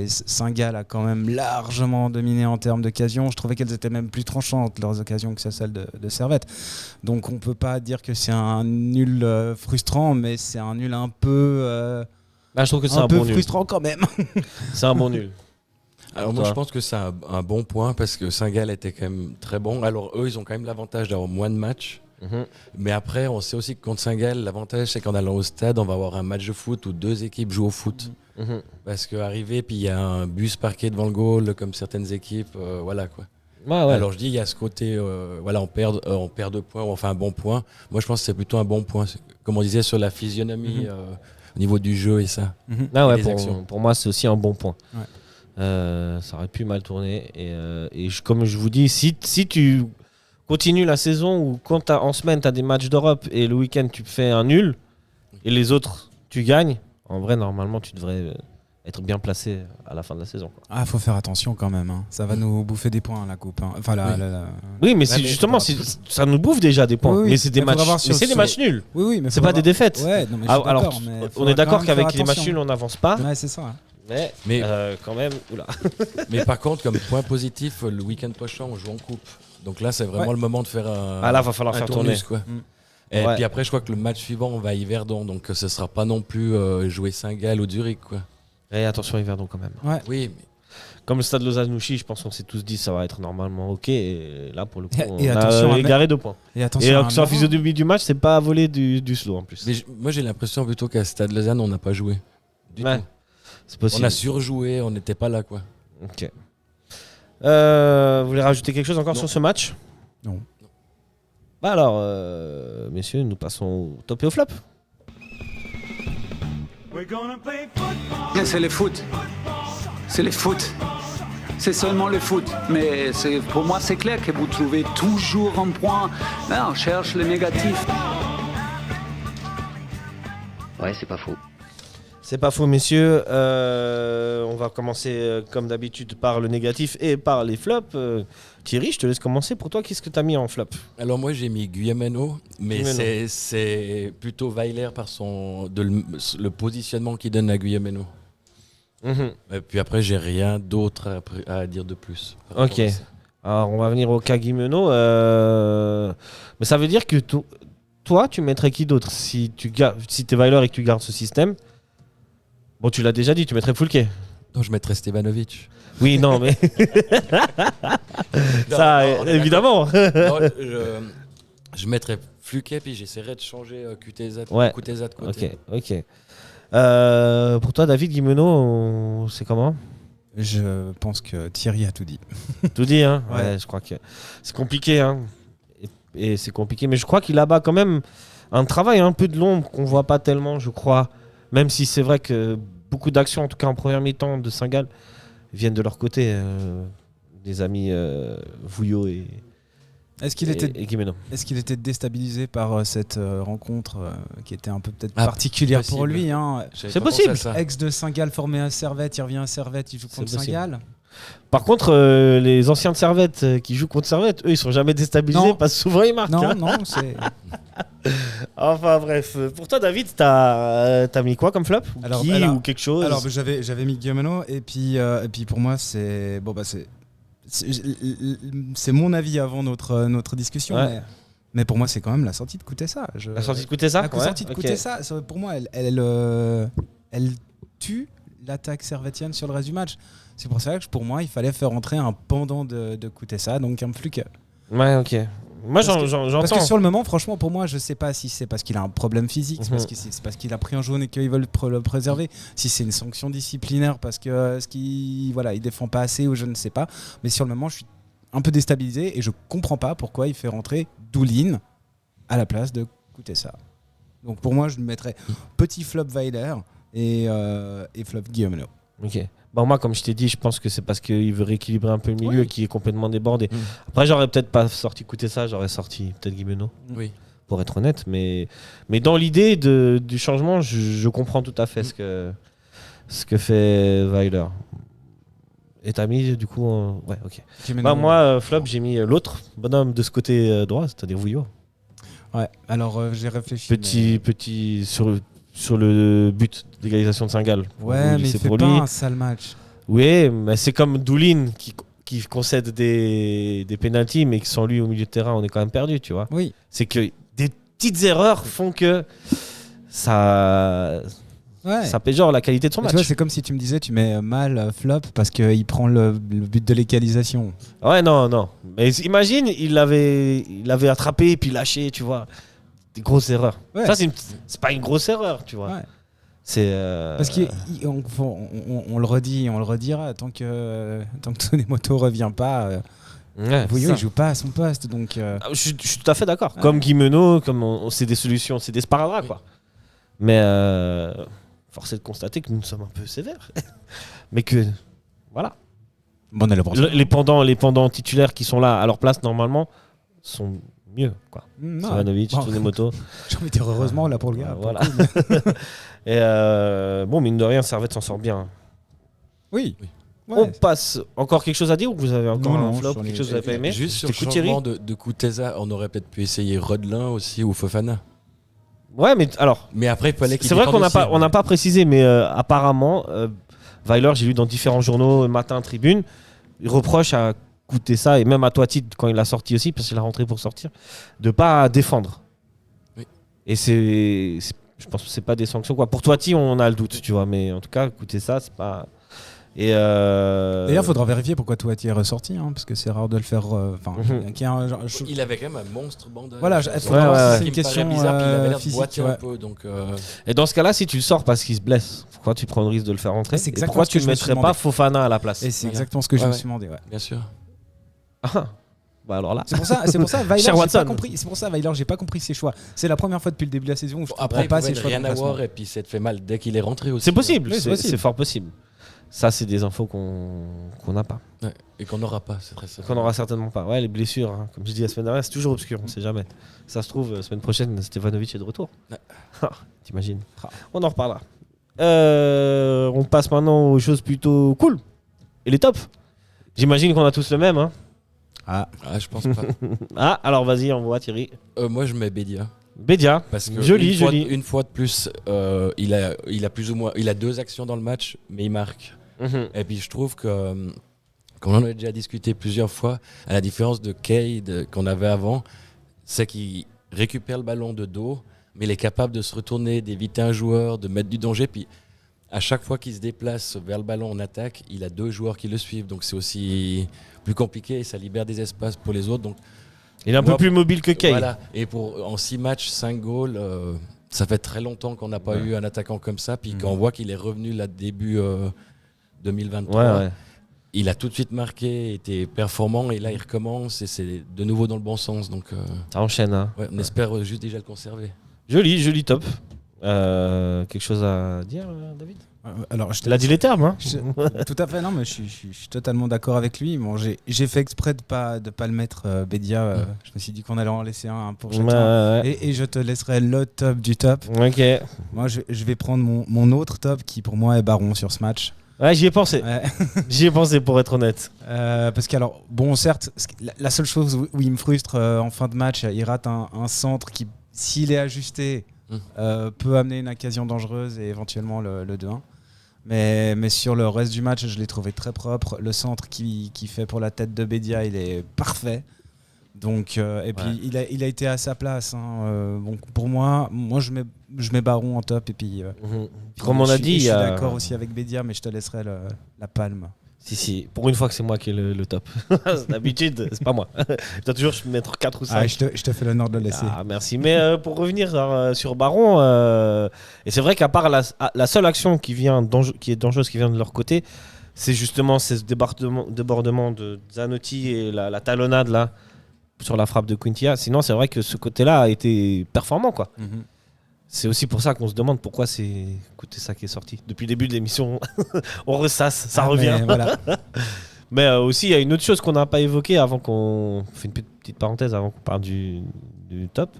Saint-Gall a quand même largement dominé en termes d'occasions. Je trouvais qu'elles étaient même plus tranchantes, leurs occasions, que celles de Servette. Donc on peut pas dire que c'est un nul frustrant, mais c'est un nul un peu. Je trouve que c'est un peu bon nul. frustrant quand même. C'est un bon nul. Alors moi je pense que c'est un bon point parce que Saint-Gall était quand même très bon. Alors eux ils ont quand même l'avantage d'avoir moins de matchs. Mhm. Mais après, on sait aussi que contre Saint-Gall, l'avantage, c'est qu'en allant au stade, on va avoir un match de foot où 2 équipes jouent au foot. Mhm. Parce qu'arriver, puis il y a un bus parqué devant le goal, comme certaines équipes, voilà quoi. Ouais. Alors je dis, il y a ce côté, voilà, on perd 2 points, on fait un bon point. Moi, je pense que c'est plutôt un bon point. Comme on disait sur la physionomie, au niveau du jeu et ça. Ah ouais, les actions. pour moi, c'est aussi un bon point. Ouais. Ça aurait pu mal tourner. Comme je vous dis, si tu continues la saison où quand en semaine, tu as des matchs d'Europe et le week-end, tu fais un nul et les autres, tu gagnes, en vrai, normalement, tu devrais être bien placé à la fin de la saison, quoi. Ah, faut faire attention quand même. Hein. Ça va nous bouffer des points, la coupe. Hein. Enfin, Oui, mais mais ça nous bouffe déjà des points. Oui, mais c'est des mais faudra matchs, voir sur- mais c'est des sur- matchs nuls. Oui, mais C'est pas des défaites. Ouais, non, mais je suis Alors, d'accord, mais on faudra est d'accord quand même qu'avec faire les matchs attention. nuls, on n'avance pas. Ouais, c'est ça. Mais, Mais- quand même, oula. Mais par contre, comme point positif, le week-end prochain, on joue en coupe. Donc là, c'est vraiment Ouais. le moment de faire un. Ah là, va falloir un faire tournus, tourner. quoi. Mm. Et Ouais. puis après, je crois que le match suivant, on va à Yverdon. Donc ce sera pas non plus jouer Saint-Gall ou Zurich, quoi. Et attention, Yverdon quand même. Oui, mais Comme le stade Lausanne-Nouchy, je pense qu'on s'est tous dit ça va être normalement ok. Et là, pour le coup, Et on attention a à égaré 2 points. Et Et attention. à un sur la Marin. physionomie du match, c'est pas à voler du slow en plus. moi, j'ai l'impression plutôt qu'à Stade Lausanne, on n'a pas joué. Du Ouais, tout. c'est possible. On a surjoué, on n'était pas là, quoi. Ok. Vous voulez rajouter quelque chose encore Non. sur ce match? Non. Bah alors, messieurs, nous passons au top et au flop. C'est le foot. C'est le foot. C'est seulement le foot. Mais pour moi, c'est clair que vous trouvez toujours un point. Là, on cherche le négatif. Ouais, c'est pas faux. C'est pas faux, messieurs. On va commencer comme d'habitude par le négatif et par les flops. Thierry, je te laisse commencer. Pour toi, qu'est-ce que tu as mis en flop? Alors moi, j'ai mis Guillemeno, mais Guillemeno. c'est plutôt Weiler par le positionnement qu'il donne à Guillemeno. Et puis après, j'ai rien d'autre à dire de plus. par rapport Ok. à ça. Alors, on va venir au cas Guimeno. Mais ça veut dire que toi, tu mettrais qui d'autre si t'es Weiler et que tu gardes ce système? Bon, tu l'as déjà dit, tu mettrais Foulke. Non, je mettrais Stevanovic. Oui, non, mais ça, Non, on est évidemment. Non, je mettrais Fluquet, puis j'essaierais de changer Kuteza Ouais. de côté. Ok. Pour toi, David Guimeno, c'est comment? Je pense que Thierry a tout dit. Tout dit, hein? Ouais. Ouais, je crois que c'est compliqué, hein. Et c'est compliqué, mais je crois qu'il abat quand même un travail un peu de l'ombre qu'on voit pas tellement, je crois. Même si c'est vrai que beaucoup d'actions, en tout cas en première mi-temps de Saint-Gall, viennent de leur côté, des amis Vouillot et Guimeno. Est-ce qu'il était déstabilisé par cette rencontre qui était un peu peut-être Ah, particulière possible. pour lui, hein. J'avais C'est pas pensé possible. à ça. Ex de Saint-Gall formé à Servette, il revient à Servette, il joue contre C'est possible. Saint-Gall. Par contre, les anciens de Servette qui jouent contre Servette, eux, ils sont jamais déstabilisés Non. parce que souvent ils marquent. Non, hein. non, c'est. Enfin bref, pour toi, David, t'as mis quoi comme flop? Alors, Qui alors- ou quelque chose? Alors j'avais mis Guillemeno et puis pour moi c'est c'est mon avis avant notre discussion, Ouais. mais pour moi c'est quand même la sortie de Kutesa. La sortie de Kutesa? La sortie de Kutesa, pour moi elle tue l'attaque servettienne sur le reste du match. C'est pour ça que pour moi il fallait faire entrer un pendant de Kutesa, donc un Fluke. Ouais, ok. Moi, Parce que- j'entends. Parce que sur le moment, franchement, pour moi, je sais pas si c'est parce qu'il a un problème physique, c'est parce qu'il a pris un jaune et qu'ils veulent le préserver, si c'est une sanction disciplinaire parce que il défend pas assez ou je ne sais pas. Mais sur le moment, je suis un peu déstabilisé et je comprends pas pourquoi il fait rentrer Doulin à la place de Kutesa. Donc pour moi, je mettrais petit flop Weiler et flop Guillemeno. Ok. Bon, moi, comme je t'ai dit, je pense que c'est parce qu'il veut rééquilibrer un peu le milieu Oui. qui est complètement débordé. Après, j'aurais peut-être pas sorti Kutesa, j'aurais sorti peut-être Guimeno, Oui. pour être honnête. Mais dans l'idée du changement, je comprends tout à fait ce que fait Weiler. Et t'as mis, du coup, ouais, ok. Guillemeno. Bah, moi, flop, j'ai mis l'autre bonhomme de ce côté droit, c'est-à-dire Vouillot. Ouais. Alors j'ai réfléchi. Petit sur le but d'égalisation de Saint-Gall. Ouais, mais il c'est fait pour pas lui. un sale match. Oui, mais c'est comme Doulin qui concède des pénaltys, mais qui sans lui au milieu de terrain, on est quand même perdu, tu vois. Oui. C'est que des petites erreurs font que ça Ouais. Ça péjore la qualité de son Mais match. tu vois, c'est comme si tu me disais tu mets mal flop parce qu'il prend le but de l'égalisation. Ouais, non. Mais imagine, il l'avait attrapé et puis lâché, tu vois. Des grosses erreurs. Ouais. Ça, c'est pas une grosse erreur, tu vois. Ouais. C'est. Parce qu'on le redit, on le redira, tant que Tsunemoto revient pas, Ouais, Bouillot ça. il joue pas à son poste. Donc, Je suis tout à fait d'accord. Comme Guimeno, c'est des solutions, c'est des sparadraps, quoi. Mais force est de constater que nous sommes un peu sévères. Mais que, voilà. bon, on est là pour ça. Les pendants titulaires qui sont là à leur place, normalement, sont mieux, quoi. Non. Savanovic, Bon. Tsunemoto. J'ai envie de dire heureusement là pour le gars. Voilà. Et bon, mine de rien, Servette s'en sort bien. Oui. On Ouais. passe. Encore quelque chose à dire ou vous avez encore Non, un flop, sur quelque les- chose que vous n'avez pas aimé? Juste sur le C'était Thierry. changement de Kuteza, on aurait peut-être pu essayer Rodelin aussi ou Fofana. Ouais, mais alors, Mais après, il fallait qu'il c'est vrai qu'on défende n'a aussi. pas précisé, mais apparemment, Weiler, j'ai lu dans différents journaux, matin, tribune, il reproche à Kuteza et même à Toiti quand il a sorti aussi, parce qu'il a rentré pour sortir, de pas défendre. Oui. Et je pense que c'est pas des sanctions, quoi. Pour Toiti, on a le doute, tu vois, mais en tout cas, Kuteza, c'est pas. Et D'ailleurs, il faudra vérifier pourquoi Toiti est ressorti, hein, parce que c'est rare de le faire. Qu'il y a Il avait quand même un monstre bandage. Voilà, il faudra Ouais, voir ouais, si ouais. c'est une question bizarre, puis il avait l'air de physique. boiter Ouais. un peu. Donc, Et dans ce cas-là, si tu le sors parce qu'il se blesse, pourquoi tu prends le risque de le faire rentrer? C'est Et exactement pourquoi ce que tu ne je me suis mettrais pas demandé. Fofana à la place? Et c'est Voilà. exactement ce que je Ouais, me ouais. suis demandé. Ouais. bien sûr. Ah, bah alors là. C'est pour ça, Weiler, Cher j'ai Watson. pas compris. C'est pour ça, Weiler, j'ai pas compris ses choix. C'est la première fois depuis le début de la saison où je Après, comprends pas il ses pouvait choix. de rien remplacement. avoir et puis ça te fait mal dès qu'il est rentré aussi. C'est possible, Oui, c'est c'est possible. c'est fort possible. Ça, c'est des infos qu'on n'a pas. Ouais. Et qu'on n'aura pas, c'est très ça. Qu'on n'aura certainement pas. Ouais, les blessures, hein. Comme je dis la semaine dernière, c'est toujours obscur, on sait jamais. Ça se trouve, semaine prochaine, Stefanovic est de retour. Ouais. T'imagines. On en reparlera. On passe maintenant aux choses plutôt cool. Et les tops. J'imagine qu'on a tous le même. Hein. Ah, je pense pas. Ah, alors vas-y, envoie Thierry. Moi, je mets Bédia. Bédia. Parce que Joli, une fois, joli. une fois de plus, il a plus ou moins, il a 2 actions dans le match, mais il marque. Mhm. Et puis je trouve que, comme on en a déjà discuté plusieurs fois, à la différence de Cade qu'on avait avant, c'est qu'il récupère le ballon de dos, mais il est capable de se retourner, d'éviter un joueur, de mettre du danger. Puis à chaque fois qu'il se déplace vers le ballon en attaque, il a 2 joueurs qui le suivent. Donc c'est aussi plus compliqué et ça libère des espaces pour les autres. Donc Il est un peu Moi, plus mobile que Kay. voilà. Et en 6 matchs, 5 goals, ça fait très longtemps qu'on n'a pas eu un attaquant comme ça. Puis quand on voit qu'il est revenu là début 2023, Ouais. il a tout de suite marqué, était performant et là il recommence et c'est de nouveau dans le bon sens. Donc Ça enchaîne. Hein. on espère juste déjà le conserver. Joli top. Quelque chose à dire, David? Alors, je Il a dit les termes. Hein. Tout à fait, non, mais je suis totalement d'accord avec lui. Bon, j'ai fait exprès de pas le mettre Bédia. Je me suis dit qu'on allait en laisser un pour chacun. Ouais. Et je te laisserai le top du top. Ok. Moi, je vais prendre mon autre top qui, pour moi, est Baron sur ce match. Ouais, j'y ai pensé. Ouais. J'y ai pensé pour être honnête. Parce qu'alors, bon, certes, la seule chose où il me frustre en fin de match, il rate un centre qui, s'il est ajusté, peut amener une occasion dangereuse et éventuellement le 2-1. Mais sur le reste du match, je l'ai trouvé très propre. Le centre qui fait pour la tête de Bédia, il est parfait. Donc, et puis il a été à sa place. Hein. Donc pour moi je mets Baron en top. Et puis, Comme on a dit, je suis d'accord aussi avec Bédia, mais je te laisserai la palme. Si, pour une fois que c'est moi qui ai le top. D'habitude, c'est pas moi. Je dois toujours mettre 4 ou 5. Ah, je te fais l'honneur de le laisser. Ah, merci. Mais pour revenir sur Baron, et c'est vrai qu'à part la seule action qui est dangereuse qui vient de leur côté, c'est justement ce débordement de Zanotti et la talonnade là sur la frappe de Quintia. Sinon, c'est vrai que ce côté-là a été performant, quoi. Mhm. C'est aussi pour ça qu'on se demande pourquoi c'est ça qui est sorti. Depuis le début de l'émission, on ressasse, ça revient. Mais voilà. Mais aussi, il y a une autre chose qu'on n'a pas évoquée avant qu'on fait une petite parenthèse avant qu'on parle du top.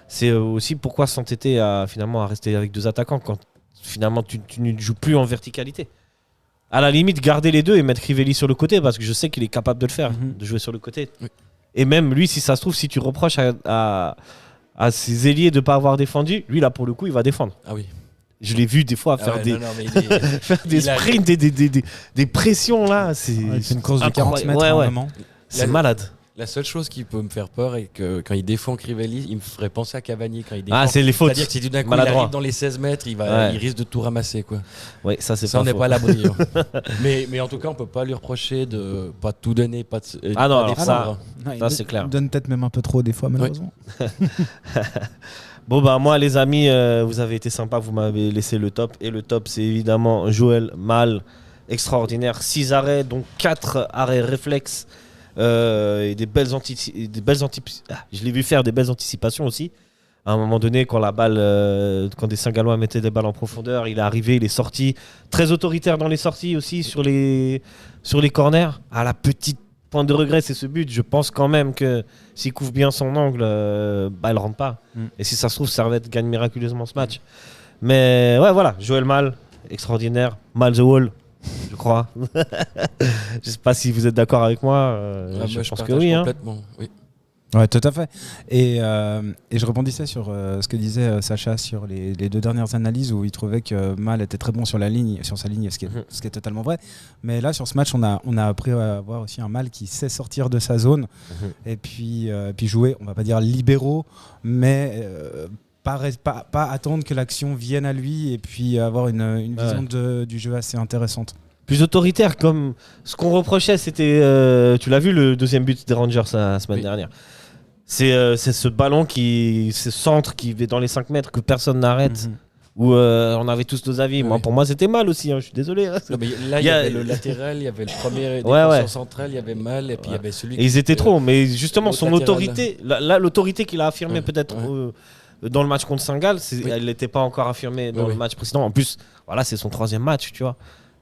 C'est aussi pourquoi s'entêter à rester avec 2 attaquants quand finalement tu ne joues plus en verticalité. À la limite, garder les 2 et mettre Crivelli sur le côté parce que je sais qu'il est capable de le faire, de jouer sur le côté. Oui. Et même lui, si ça se trouve, si tu reproches à ses ailiers de ne pas avoir défendu, lui là pour le coup, il va défendre. Ah oui. Je l'ai vu des fois faire des sprints, des pressions là. C'est une course de 40 mètres ouais. normalement. C'est malade. La seule chose qui peut me faire peur est que quand il défend Crivelli, il me ferait penser à Cavani quand il défend. Ah, c'est les fautes. C'est-à-dire que si tout d'un coup il Maladroit. arrive dans les 16 mètres, il risque de tout ramasser, quoi. Oui, ça c'est Ça, on pas n'est faux. pas à l'abri. Hein. mais en tout cas, on peut pas lui reprocher de pas tout donner, pas de, Ah non, pas alors défendre. Non, il Ça, c'est clair. Il donne peut-être même un peu trop des fois, malheureusement. Bon bah moi les amis, vous avez été sympas, vous m'avez laissé le top. Et le top c'est évidemment Joël Mal, extraordinaire. 6 arrêts, donc 4 arrêts réflexes. Et je l'ai vu faire des belles anticipations aussi. À un moment donné, quand la balle, quand des Saint-Gallois mettaient des balles en profondeur, il est arrivé, il est sorti. Très autoritaire dans les sorties aussi, sur les corners. À la petite point de regret, c'est ce but. Je pense quand même que s'il couvre bien son angle, elle rentre pas. Et si ça se trouve, Servette gagne miraculeusement ce match. Mais ouais, voilà, Joël Mal, extraordinaire. Mal the Wall, je crois. Je sais pas si vous êtes d'accord avec moi. Ah, Je moi, pense que partage oui. Hein. complètement. Oui. Ouais, tout à fait. Et je rebondissais sur ce que disait Sacha sur les 2 dernières analyses où il trouvait que Mal était très bon sur sa ligne, ce qui est totalement vrai. Mais là, sur ce match, on a appris à voir aussi un Mal qui sait sortir de sa zone et puis jouer, on va pas dire libéraux, mais pas attendre que l'action vienne à lui et puis avoir une vision du jeu assez intéressante. Plus autoritaire, comme ce qu'on reprochait, c'était, tu l'as vu le deuxième but des Rangers la semaine dernière. C'est ce ballon ce centre qui va dans les 5 mètres que personne n'arrête. Où on avait tous nos avis. Moi, pour moi, c'était Mal aussi. Hein, je suis désolé. Hein. Non, mais là, il y avait le latéral, il y avait le premier défenseur central, il y avait Mal, et puis il y avait celui. Et ils étaient trop. Mais justement, son latéral. autorité, là, l'autorité qu'il a affirmée peut-être dans le match contre Saint-Gall, elle n'était pas encore affirmée dans le match précédent. En plus, voilà, c'est son 3e match, tu vois.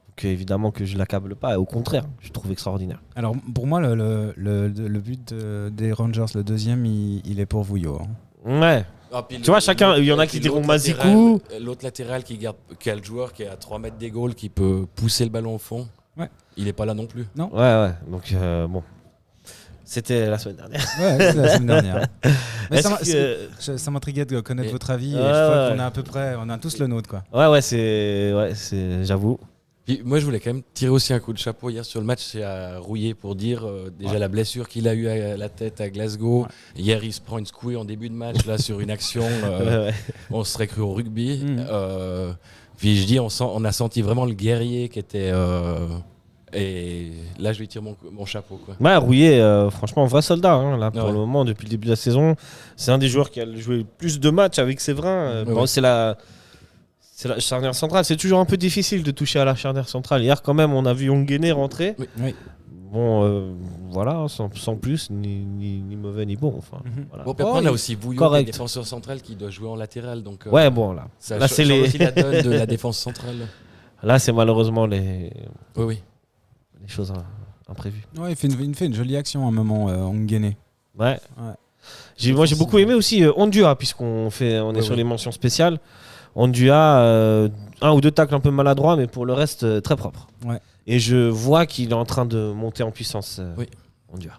Donc évidemment que je l'accable pas. Au contraire, je trouve extraordinaire. Alors pour moi, le but des Rangers, le deuxième, il est pour Vouillot. Hein. Ouais. Ah, Tu vois, chacun, il y en a qui diront Mazikou. L'autre latéral qui a le joueur qui est à 3 mètres des goals, qui peut pousser le ballon au fond. Ouais. Il n'est pas là non plus. Non. Ouais. Donc bon. C'était la semaine dernière. Ouais, c'était la semaine dernière. Mais ça m'intriguait de connaître Et- votre avis. Et je crois qu'on a à peu près, on a tous le nôtre, quoi. Ouais, c'est, j'avoue. Puis moi, je voulais quand même tirer aussi un coup de chapeau hier sur le match. C'est à Rouillé pour dire déjà la blessure qu'il a eue à la tête à Glasgow. Hier, il se prend une secouée en début de match là sur une action. On se serait cru au rugby. Puis je dis, on a senti vraiment le guerrier qui était. Et là, je lui tire mon chapeau, quoi. Ouais, Rouillé, franchement, vrai soldat. Hein, là, pour Ouais. le moment, depuis le début de la saison, c'est un des joueurs qui a joué le plus de matchs avec Séverin. Bon, c'est la charnière centrale. C'est toujours un peu difficile de toucher à la charnière centrale. Hier, quand même, on a vu Onguené rentrer. Oui. Bon, voilà, sans plus, ni mauvais ni bon. Enfin, voilà. Bon, puis après, on a aussi Bouillot, correct. le défenseur central, qui doit jouer en latéral. Donc, Ouais, bon, là. ça Là, change aussi la donne de la défense centrale. Là, c'est malheureusement les choses imprévues. Ouais, il fait une jolie action à un moment, Onguené. Ouais. Moi, j'ai beaucoup aimé aussi Ondua, puisqu'on est sur les mentions spéciales. Ondua, 1 ou 2 tacles un peu maladroits, mais pour le reste, très propre. Ouais. Et je vois qu'il est en train de monter en puissance, Ondua.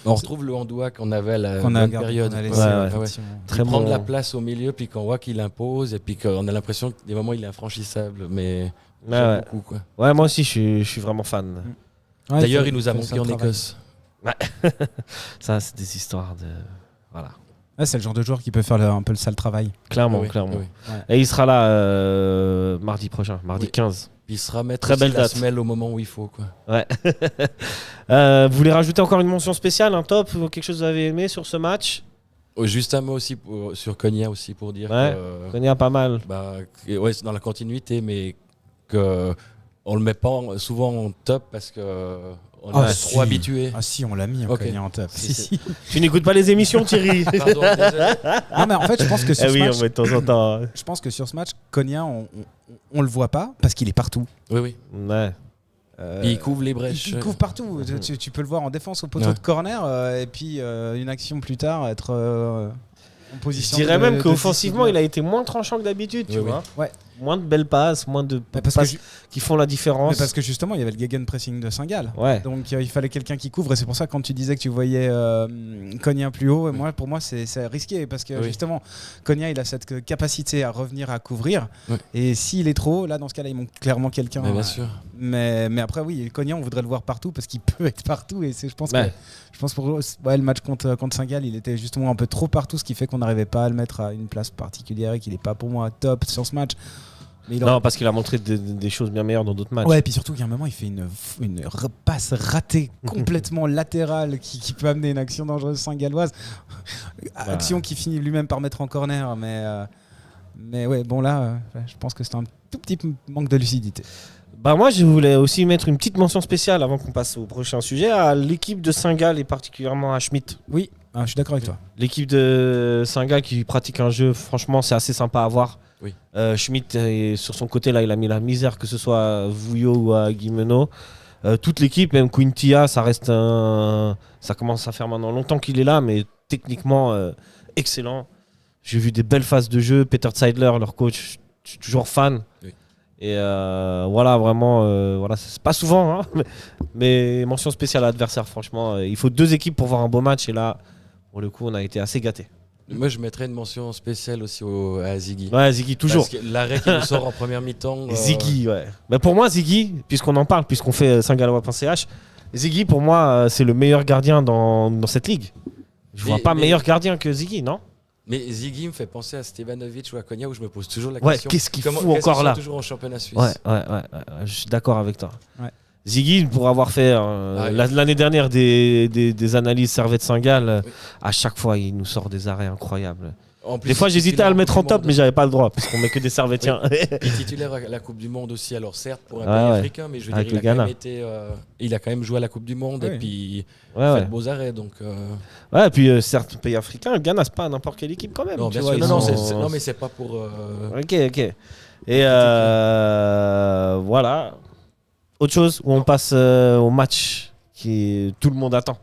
On retrouve le Andoua qu'on avait à la Qu'on a bonne gardé, période. qu'on a laissé, effectivement. Très prendre bon. la place au milieu, puis qu'on voit qu'il impose, et puis qu'on a l'impression que des moments il est infranchissable. Mais j'aime beaucoup, quoi. Ouais, moi aussi, je suis vraiment fan. Ouais, D'ailleurs, fait- il nous a fait manqué son en travail. Écosse. Ça, c'est des histoires de. Voilà. Ouais, c'est le genre de joueur qui peut faire un peu le sale travail. Clairement, Oui, clairement. oui. Et il sera là mardi prochain, mardi 15. Puis il sera mettre Très aussi belle la date. semelle au moment où il faut, quoi. Ouais. Vous voulez rajouter encore une mention spéciale, un top, quelque chose que vous avez aimé sur ce match? Juste un mot aussi sur Konya aussi pour dire Ouais, que Konya pas mal. c'est dans la continuité, mais que on le met pas souvent en top parce que on est trop habitué. Ah si, on l'a mis Ok. Konya en top. Si. Tu n'écoutes pas les émissions, Thierry? Pardon, désolé. Non, mais en fait, je pense que sur Eh ce oui, match, on met de temps en temps. je pense que sur ce match, Konya, on le voit pas parce qu'il est partout. Oui. Ouais. Puis il couvre les brèches. Il couvre partout. Tu peux le voir en défense au poteau Ouais. de corner et puis une action plus tard être en Je position. dirais même de qu'offensivement, 10-19. il a été moins tranchant que d'habitude, tu Oui, vois. Ouais. Moins de belles passes, moins de Mais parce que passes qui font la différence. Mais parce que justement, il y avait le gegenpressing de Saint-Gall. Ouais. Donc il fallait quelqu'un qui couvre. Et c'est pour ça, quand tu disais que tu voyais Konya plus haut, et pour moi, c'est risqué. Parce que Oui. justement, Konya, il a cette capacité à revenir à couvrir. Ouais. Et s'il est trop haut, là, dans ce cas-là, il manque clairement quelqu'un. Mais bien sûr. Mais après, oui, Konya, on voudrait le voir partout parce qu'il peut être partout. Et je pense pour le match contre Saint-Gall, il était justement un peu trop partout, ce qui fait qu'on n'arrivait pas à le mettre à une place particulière et qu'il n'est pas pour moi top sur ce match. Mais Non, parce qu'il a montré des choses bien meilleures dans d'autres matchs. Ouais, et puis surtout qu'à un moment, il fait une passe ratée complètement latérale qui peut amener une action dangereuse Saint-Galloise. Action qui finit lui-même par mettre en corner. Mais ouais, bon là, je pense que c'est un tout petit manque de lucidité. Bah moi, je voulais aussi mettre une petite mention spéciale avant qu'on passe au prochain sujet à l'équipe de Saint-Gall et particulièrement à Schmitt. Oui, je suis d'accord avec toi. L'équipe de Saint-Gall qui pratique un jeu, franchement, c'est assez sympa à voir. Oui. Schmitt, sur son côté, là, il a mis la misère, que ce soit à Vouillot ou à Guimeno. Toute l'équipe, même Quintia, ça commence à faire maintenant longtemps qu'il est là, mais techniquement, excellent. J'ai vu des belles phases de jeu. Peter Zeidler, leur coach, je suis toujours fan. Oui. Et voilà, vraiment, voilà, c'est pas souvent, hein, mais mention spéciale à l'adversaire, franchement. Il faut 2 équipes pour voir un beau match, et là, pour le coup, on a été assez gâtés. Moi, je mettrais une mention spéciale aussi à Ziggy. Ouais, Ziggy, toujours. Parce que l'arrêt qui nous sort en première mi-temps. Ziggy, ouais. Mais pour moi, Ziggy, puisqu'on en parle, puisqu'on fait saintgallois.ch, Ziggy, pour moi, c'est le meilleur gardien dans cette ligue. Je vois pas meilleur gardien que Ziggy, non? Mais Ziggy me fait penser à Stevanovic ou à Konya, où je me pose toujours la Ouais, question. qu'est-ce qu'il fout encore là? Toujours en championnat suisse. Ouais, je suis d'accord avec toi. Ouais. Ziggy, pour avoir fait l'année dernière des analyses Servette Saint-Gall, Oui. à chaque fois, il nous sort des arrêts incroyables. En plus, Des fois, j'hésitais à le mettre en top, mais mais j'avais pas le droit, puisqu'on met que des Servettiens. il est titulaire à la Coupe du Monde aussi, alors certes pour un Ouais, pays africain, mais je veux avec dire, le Ghana. il a quand même joué à la Coupe du Monde Ouais. et puis Ouais, fait de beaux arrêts. Donc, ouais, et puis certes, pays africain, le Ghana, c'est pas n'importe quelle équipe quand même. non, tu bien vois, sûr. ils Non, sont- non, mais c'est pas pour. Ok. Et voilà. Autre chose où on passe au match qui tout le monde attend.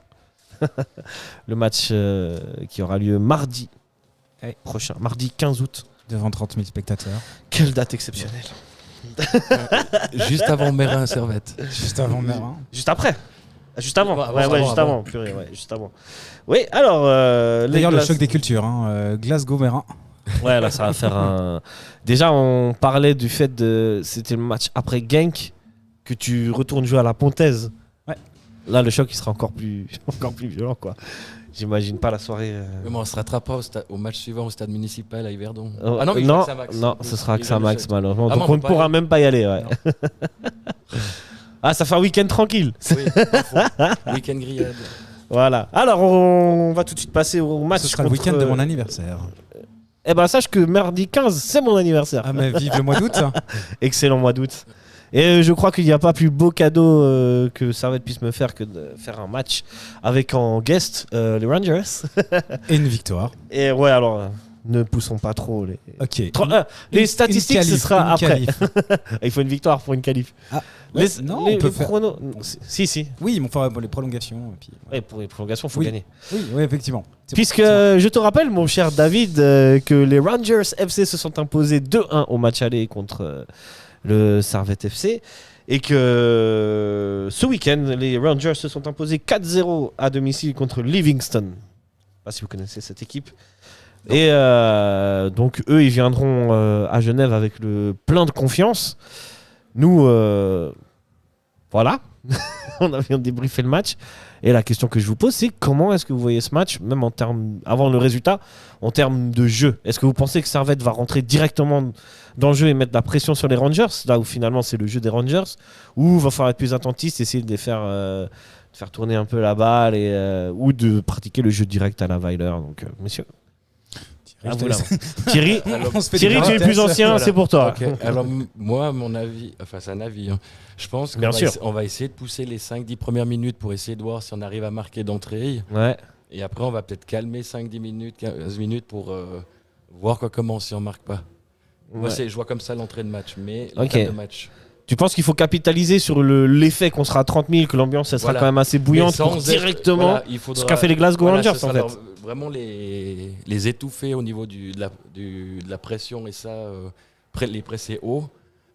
Le match qui aura lieu mardi prochain, mardi 15 août. Devant 30 000 spectateurs. Quelle date exceptionnelle. Juste avant Mérin Servette. Juste avant Mérin. Juste après. Juste avant. Avant, Ouais, avant, juste avant. avant. Purée, ouais, juste avant. Oui, alors. D'ailleurs, le choc des cultures. Glasgow-Mérin. Ouais, là, ça va faire un. Déjà, on parlait du fait de. C'était le match après Genk que tu retournes jouer à la Pontaise. Ouais. Là, le choc, il sera encore plus violent, quoi. J'imagine pas la soirée. Mais on se rattrapera au match suivant au stade municipal à Yverdon. Non, mais non, Xamax. non, ce sera Il que va ça le max choc. malheureusement. Ah Donc non, on ne pourra même pas y aller. Ouais. Ah, ça fait un week-end tranquille. Oui, à fond. Week-end grillade. Voilà. Alors on va tout de suite passer au match. Ce sera le week-end de mon anniversaire. Eh ben sache que mardi 15, c'est mon anniversaire. Ah, mais vive le mois d'août. Excellent mois d'août. Et je crois qu'il n'y a pas plus beau cadeau que Servette puisse me faire que de faire un match avec en guest les Rangers. Et une victoire. Et ouais, alors ne poussons pas trop les. Ok. Les statistiques, qualif, ce sera une après. qualif. Il faut une victoire pour une qualif. Ah, ouais, non, on peut les faire. pronos- Si. Oui, mais enfin, pour les prolongations. Et puis, Ouais, pour les prolongations, il faut Oui. gagner. oui, effectivement. C'est Puisque bon, c'est je te rappelle, mon cher David, que les Rangers FC se sont imposés 2-1 au match aller contre le Servette FC. Et que ce week-end, les Rangers se sont imposés 4-0 à domicile contre Livingston. Je ne sais pas si vous connaissez cette équipe. Non. Et donc, eux, ils viendront à Genève avec le plein de confiance. Nous, voilà. On a bien débriefé le match. Et la question que je vous pose, c'est comment est-ce que vous voyez ce match, même en termes, avant le résultat, en termes de jeu? Est-ce que vous pensez que Servette va rentrer directement dans le jeu et mettre de la pression sur les Rangers, là où finalement c'est le jeu des Rangers, ou va falloir être plus attentiste, essayer de les faire, de faire tourner un peu la balle ou de pratiquer le jeu direct à la Weiler? Donc, monsieur. À vous, là. Thierry, On se fait des Thierry, tu es le plus parenthèses. ancien, Voilà. c'est pour toi. Ok. Alors, moi, mon avis, enfin, c'est un avis. Hein. Je pense Bien sûr. qu'on va essayer de pousser les 5-10 premières minutes pour essayer de voir si on arrive à marquer d'entrée. Ouais. Et après, on va peut-être calmer 5-10 minutes, 15 minutes pour voir quoi commence si on marque pas. Moi, Ouais. je vois comme ça l'entrée de match. Mais Ok. l'entrée de match. Tu penses qu'il faut capitaliser sur l'effet qu'on sera à 30 000, que l'ambiance elle sera Voilà. quand même assez bouillante Mais sans pour être- directement voilà, il faudra- ce qu'a fait les Glasgow voilà, Rangers ce en sera fait. vraiment les étouffer au niveau de la pression et ça, les presser haut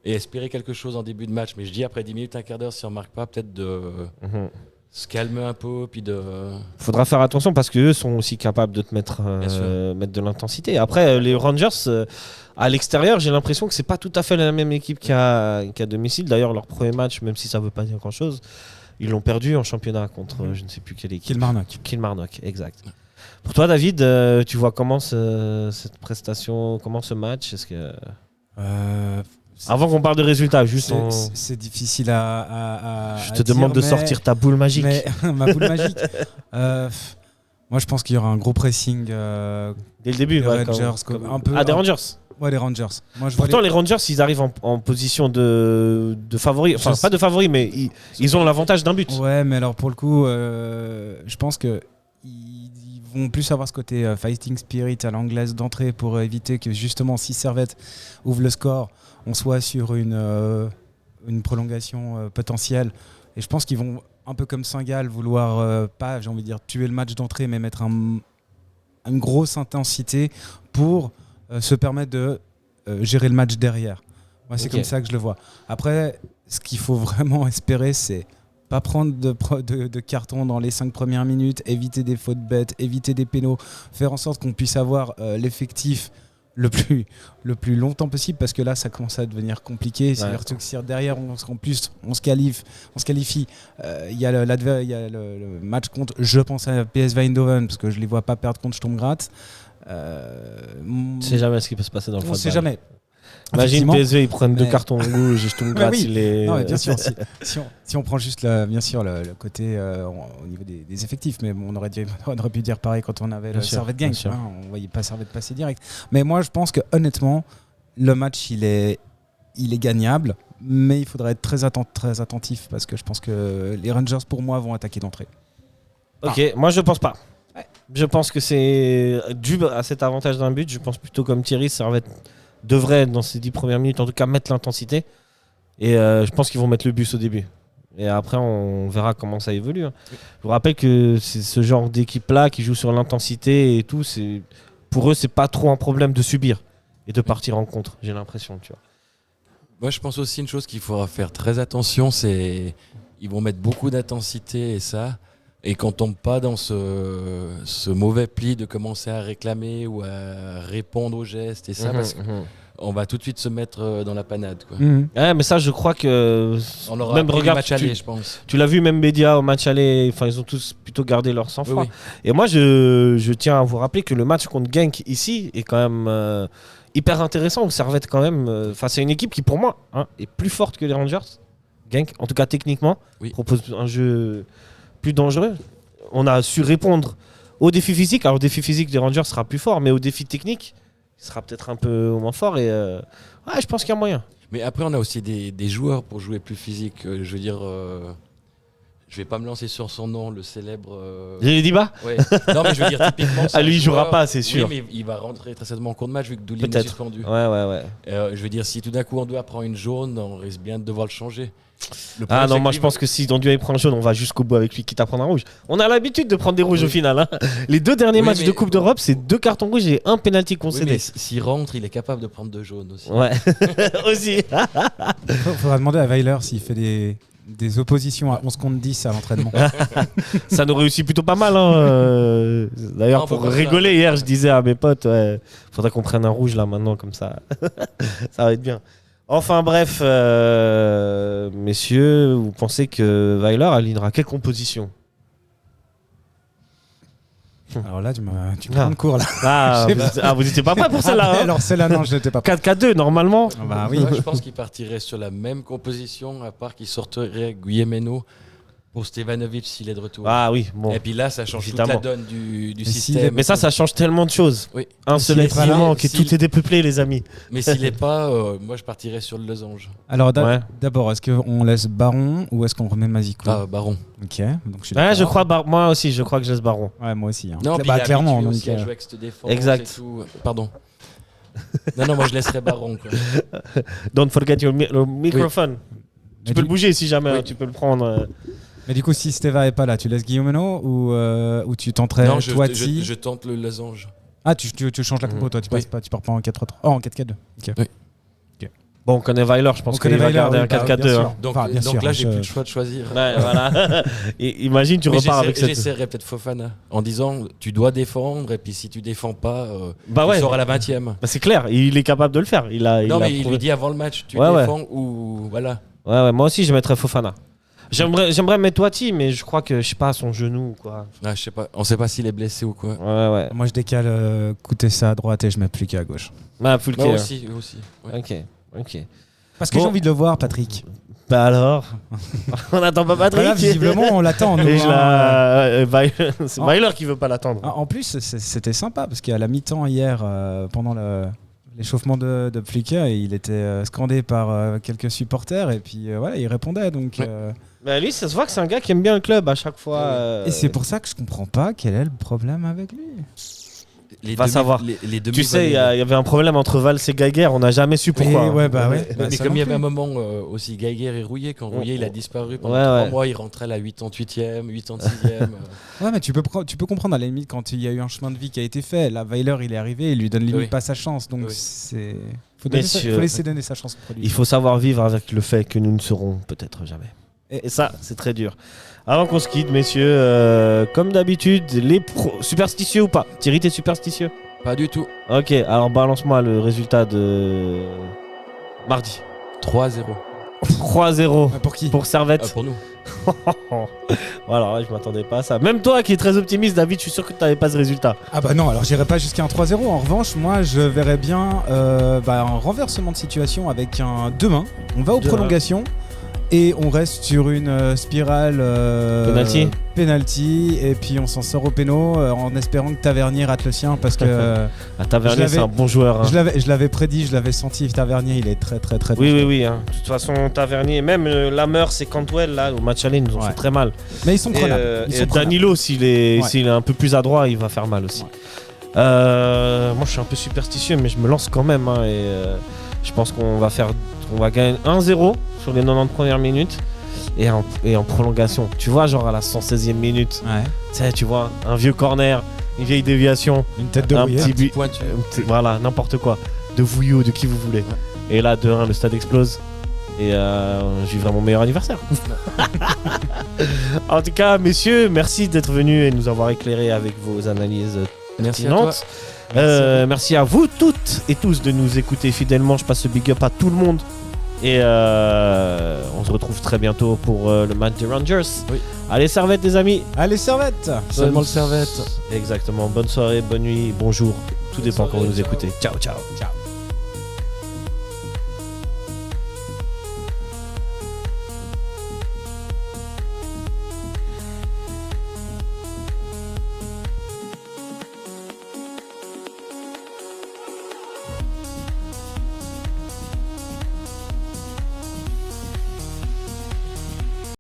et espérer quelque chose en début de match. Mais je dis après 10 minutes, un quart d'heure, si on marque pas, peut-être de se calmer un peu. Puis de... Faudra faire attention parce qu'eux sont aussi capables de te mettre, Bien sûr. mettre de l'intensité. Après, les Rangers, À l'extérieur, j'ai l'impression que c'est pas tout à fait la même équipe qu'à domicile. D'ailleurs, leur premier match, même si ça veut pas dire grand-chose, ils l'ont perdu en championnat contre je ne sais plus quelle équipe. Kilmarnock, exact. Pour toi, David, tu vois comment cette prestation, comment ce match? Est-ce que avant qu'on parle de résultats, juste c'est difficile à je te demande de sortir ta boule magique. Mais ma boule magique. Moi, je pense qu'il y aura un gros pressing dès le début. des Rangers, un peu. Des Rangers. Ouais, les Rangers. Moi, Pourtant, les Rangers, ils arrivent en position de favori. Enfin, pas de favori, mais ils ont l'avantage d'un but. Ouais, mais alors pour le coup, je pense que ils vont plus avoir ce côté fighting spirit à l'anglaise d'entrée pour éviter que justement, si Servette ouvre le score, on soit sur une prolongation potentielle. Et je pense qu'ils vont, un peu comme Saint-Gall, vouloir pas, j'ai envie de dire, tuer le match d'entrée, mais mettre une grosse intensité pour se permettre de gérer le match derrière. Moi, c'est comme ça que je le vois. Après, ce qu'il faut vraiment espérer, c'est pas prendre de carton dans les 5 premières minutes, éviter des fautes bêtes, éviter des pénaux, faire en sorte qu'on puisse avoir l'effectif le plus longtemps possible, parce que là, ça commence à devenir compliqué. C'est-à-dire que si derrière, on se qualifie. Il y a le match contre, je pense à PSV Eindhoven, parce que je les vois pas perdre contre Sturm Graz. On sait jamais ce qui peut se passer dans le football. On sait jamais. Imagine PSV, ils prennent 2 cartons rouges et Sturm Graz, oui. Non, mais bien sûr, si on prend juste bien sûr le côté au niveau des effectifs, mais on aurait pu dire pareil quand on avait le Servette Gang, on voyait pas Servette passer direct. Mais moi, je pense que honnêtement, le match il est gagnable, mais il faudrait être très attentif, parce que je pense que les Rangers pour moi vont attaquer d'entrée. Ok, moi je pense pas. Je pense que c'est dû à cet avantage d'un but. Je pense plutôt comme Thierry, Servette devrait, dans ces 10 premières minutes, en tout cas, mettre l'intensité. Et je pense qu'ils vont mettre le bus au début. Et après, on verra comment ça évolue. Je vous rappelle que c'est ce genre d'équipe-là qui joue sur l'intensité et tout. Pour eux, c'est pas trop un problème de subir et de partir en contre, j'ai l'impression. Tu vois. Moi, je pense aussi une chose qu'il faudra faire très attention, c'est ils vont mettre beaucoup d'intensité et ça. Et qu'on tombe pas dans ce mauvais pli de commencer à réclamer ou à répondre aux gestes et ça, parce qu'on va tout de suite se mettre dans la panade. Quoi. Ouais, mais ça, je crois que on aura même regarde, match aller, je pense. Tu l'as vu, même Média au match aller, enfin, ils ont tous plutôt gardé leur sang-froid. Oui. Et moi, je tiens à vous rappeler que le match contre Genk ici est quand même hyper intéressant. Où Servette quand même, c'est une équipe qui pour moi est plus forte que les Rangers. Genk, en tout cas techniquement, propose un jeu plus dangereux. On a su répondre aux défis physiques. Alors, le défi physique des Rangers sera plus fort, mais au défi technique, il sera peut-être un peu moins fort. Et je pense qu'il y a moyen. Mais après, on a aussi des joueurs pour jouer plus physique. Je veux dire, je vais pas me lancer sur son nom, le célèbre. Diba. Ouais. Non, mais je veux dire, typiquement. Lui, il jouera pas, c'est sûr. Oui, mais il va rentrer très certainement en cours de match vu que Doulin est suspendu. Ouais. Je veux dire, si tout d'un coup on doit prendre une jaune, on risque bien de devoir le changer. Moi je pense que si Dondieu prend un jaune, on va jusqu'au bout avec lui, quitte à prendre un rouge. On a l'habitude de prendre des rouges au final. Les 2 derniers matchs de Coupe d'Europe, c'est 2 cartons rouges et 1 penalty concédé. Mais s'il rentre, il est capable de prendre 2 jaunes aussi. Ouais, aussi. Faudra demander à Weiler s'il fait des oppositions à 11 contre 10 à l'entraînement. Ça nous réussit plutôt pas mal. D'ailleurs, pour rigoler, hier, je disais à mes potes, faudrait qu'on prenne un rouge là maintenant, comme ça. Ça va être bien. Enfin bref, messieurs, vous pensez que Weiler alignera quelle composition? Alors là, tu me prends de court là. Vous n'étiez pas prêt pour celle-là. Alors celle-là, non, je n'étais pas prêt. 4-4-2 normalement. Bah oui. Moi, je pense qu'il partirait sur la même composition, à part qu'il sortirait Guillemeno pour Stevanovic s'il est de retour. Ah oui, bon. Et puis là, ça change toute la donne du système. Mais ça change tellement de choses. Oui. Un seul être vivant, tout est dépeuplé, les amis. Mais s'il n'est pas, moi je partirais sur le losange. Alors d'abord, est-ce qu'on laisse Baron ou est-ce qu'on remet Mazikou? Baron. Ok. Donc je crois moi aussi, je crois que je laisse Baron. Ouais, moi aussi. Non, clairement. Donc, il a joué avec cette défense. Exact. Et tout. Pardon. non, moi je laisserais Baron. Quoi. Don't forget your microphone. Oui. Tu peux le bouger si jamais, tu peux le prendre. Mais du coup, si Steva est pas là, tu laisses Guillemeno ou tu tenterais Toiti? Je tente le losange. Ah, tu changes la compo, toi, tu pars pas en 4-3-3. Oh, en 4-4-2. Ok. Oui. Bon, on connaît Weiler, je pense On qu'il connaît va Weiler, garder oui, un bah, 4-4-2. bien sûr. hein. Donc, Enfin, bien donc sûr, là, j'ai je- plus le choix de choisir. Ouais, voilà. Et imagine, tu Mais repars avec cette. j'essaierai peut-être Fofana en disant tu dois défendre et puis si tu défends pas, Bah tu ouais. sors à la 20e. Bah, c'est clair, il est capable de le faire. Il a Non mais il prouvé. lui dit avant le match tu Ouais, ouais. défends ou voilà. Ouais, moi aussi, je mettrais Fofana. J'aimerais mettre Toiti, mais je crois que, je sais pas, son genou ou quoi. Ah, je sais pas, on sait pas s'il est blessé ou quoi. Ouais. Moi, je décale Koutessa à droite et je mets plus qu'à gauche. Ah, Foulke. Moi aussi. Ouais. Ok. Parce que Bon. j'ai envie de le voir, Patrick. Bah alors on n'attend pas Patrick. Voilà, visiblement, on l'attend. nous, Et hein. c'est Weiler qui veut pas l'attendre. En plus, c'était sympa parce qu'à la mi-temps hier, pendant l'échauffement de Pflicker, il était scandé par quelques supporters et puis voilà, il répondait. Donc, Ouais. Bah lui, ça se voit que c'est un gars qui aime bien le club à chaque fois. Et c'est pour ça que je comprends pas quel est le problème avec lui. Va savoir. Les Tu sais, il y avait un problème entre Valls et Geiger, on n'a jamais su pourquoi. Et ouais, bah ouais. Mais ça comme il y non avait un plus. moment aussi Geiger et Rouillet, quand Rouillet il a disparu pendant Ouais, 3 ouais. mois, il rentrait à la 88e, 86e. Ouais, mais tu peux comprendre à la limite quand il y a eu un chemin de vie qui a été fait. Là, Weiler, il est arrivé, il lui donne limite Oui. pas sa chance. Donc Oui. c'est. Faut Messieurs, laisser donner sa chance au produit. Il faut savoir vivre avec le fait que nous ne serons peut-être jamais. Et ça, c'est très dur. Avant qu'on se quitte, messieurs, comme d'habitude, les pros superstitieux ou pas? Thierry, t'es superstitieux? Pas du tout. Ok, alors balance-moi le résultat de mardi. 3-0. 3-0 Pour qui? pour Servette. Pour nous. Voilà, ouais, je m'attendais pas à ça. Même toi qui es très optimiste, David, je suis sûr que tu n'avais pas ce résultat. Ah bah non, alors j'irai pas jusqu'à un 3-0. En revanche, moi je verrais bien un renversement de situation avec un 2-1. On va aux 2-1. prolongations et on reste sur une spirale penalty et puis on s'en sort au péno en espérant que Tavernier rate le sien parce que Tavernier, Je c'est l'avais- un bon joueur. Hein. je l'avais prédit, je l'avais senti. Tavernier, il est très très très Oui, dangereux. oui, oui. Hein. De toute façon, Tavernier, même Lammers et Cantwell, là, au match aller, ils nous ont Ouais. fait très mal. Mais ils sont Et, prenables. et Ils sont prenables. Danilo, s'il est, Ouais. s'il est un peu plus adroit, il va faire mal aussi. Ouais. Moi, je suis un peu superstitieux, mais je me lance quand même. Hein, et je pense qu'on va gagner 1-0 sur les 90 premières minutes. Et en prolongation, tu vois, genre à la 116e minute, Ouais. tu sais, tu vois, un vieux corner, une vieille déviation, Une tête de un rouillère. petit but, Pointu. voilà, n'importe quoi, de Vouillot, de qui vous voulez. Et là, 2-1, le stade explose. Et j'ai vraiment mon meilleur anniversaire. En tout cas, messieurs, merci d'être venus et de nous avoir éclairés avec vos analyses Merci à toi. pertinentes. Merci à vous toutes et tous de nous écouter fidèlement. Je passe ce big up à tout le monde. Et on se retrouve très bientôt pour le match des Rangers. Oui. Allez, Servette, les amis. Allez, Servette. Seulement le Servette. Exactement. Bonne soirée, bonne nuit, bonjour. Tout dépend quand soirée, vous nous ciao. écoutez. Ciao, ciao. Ciao.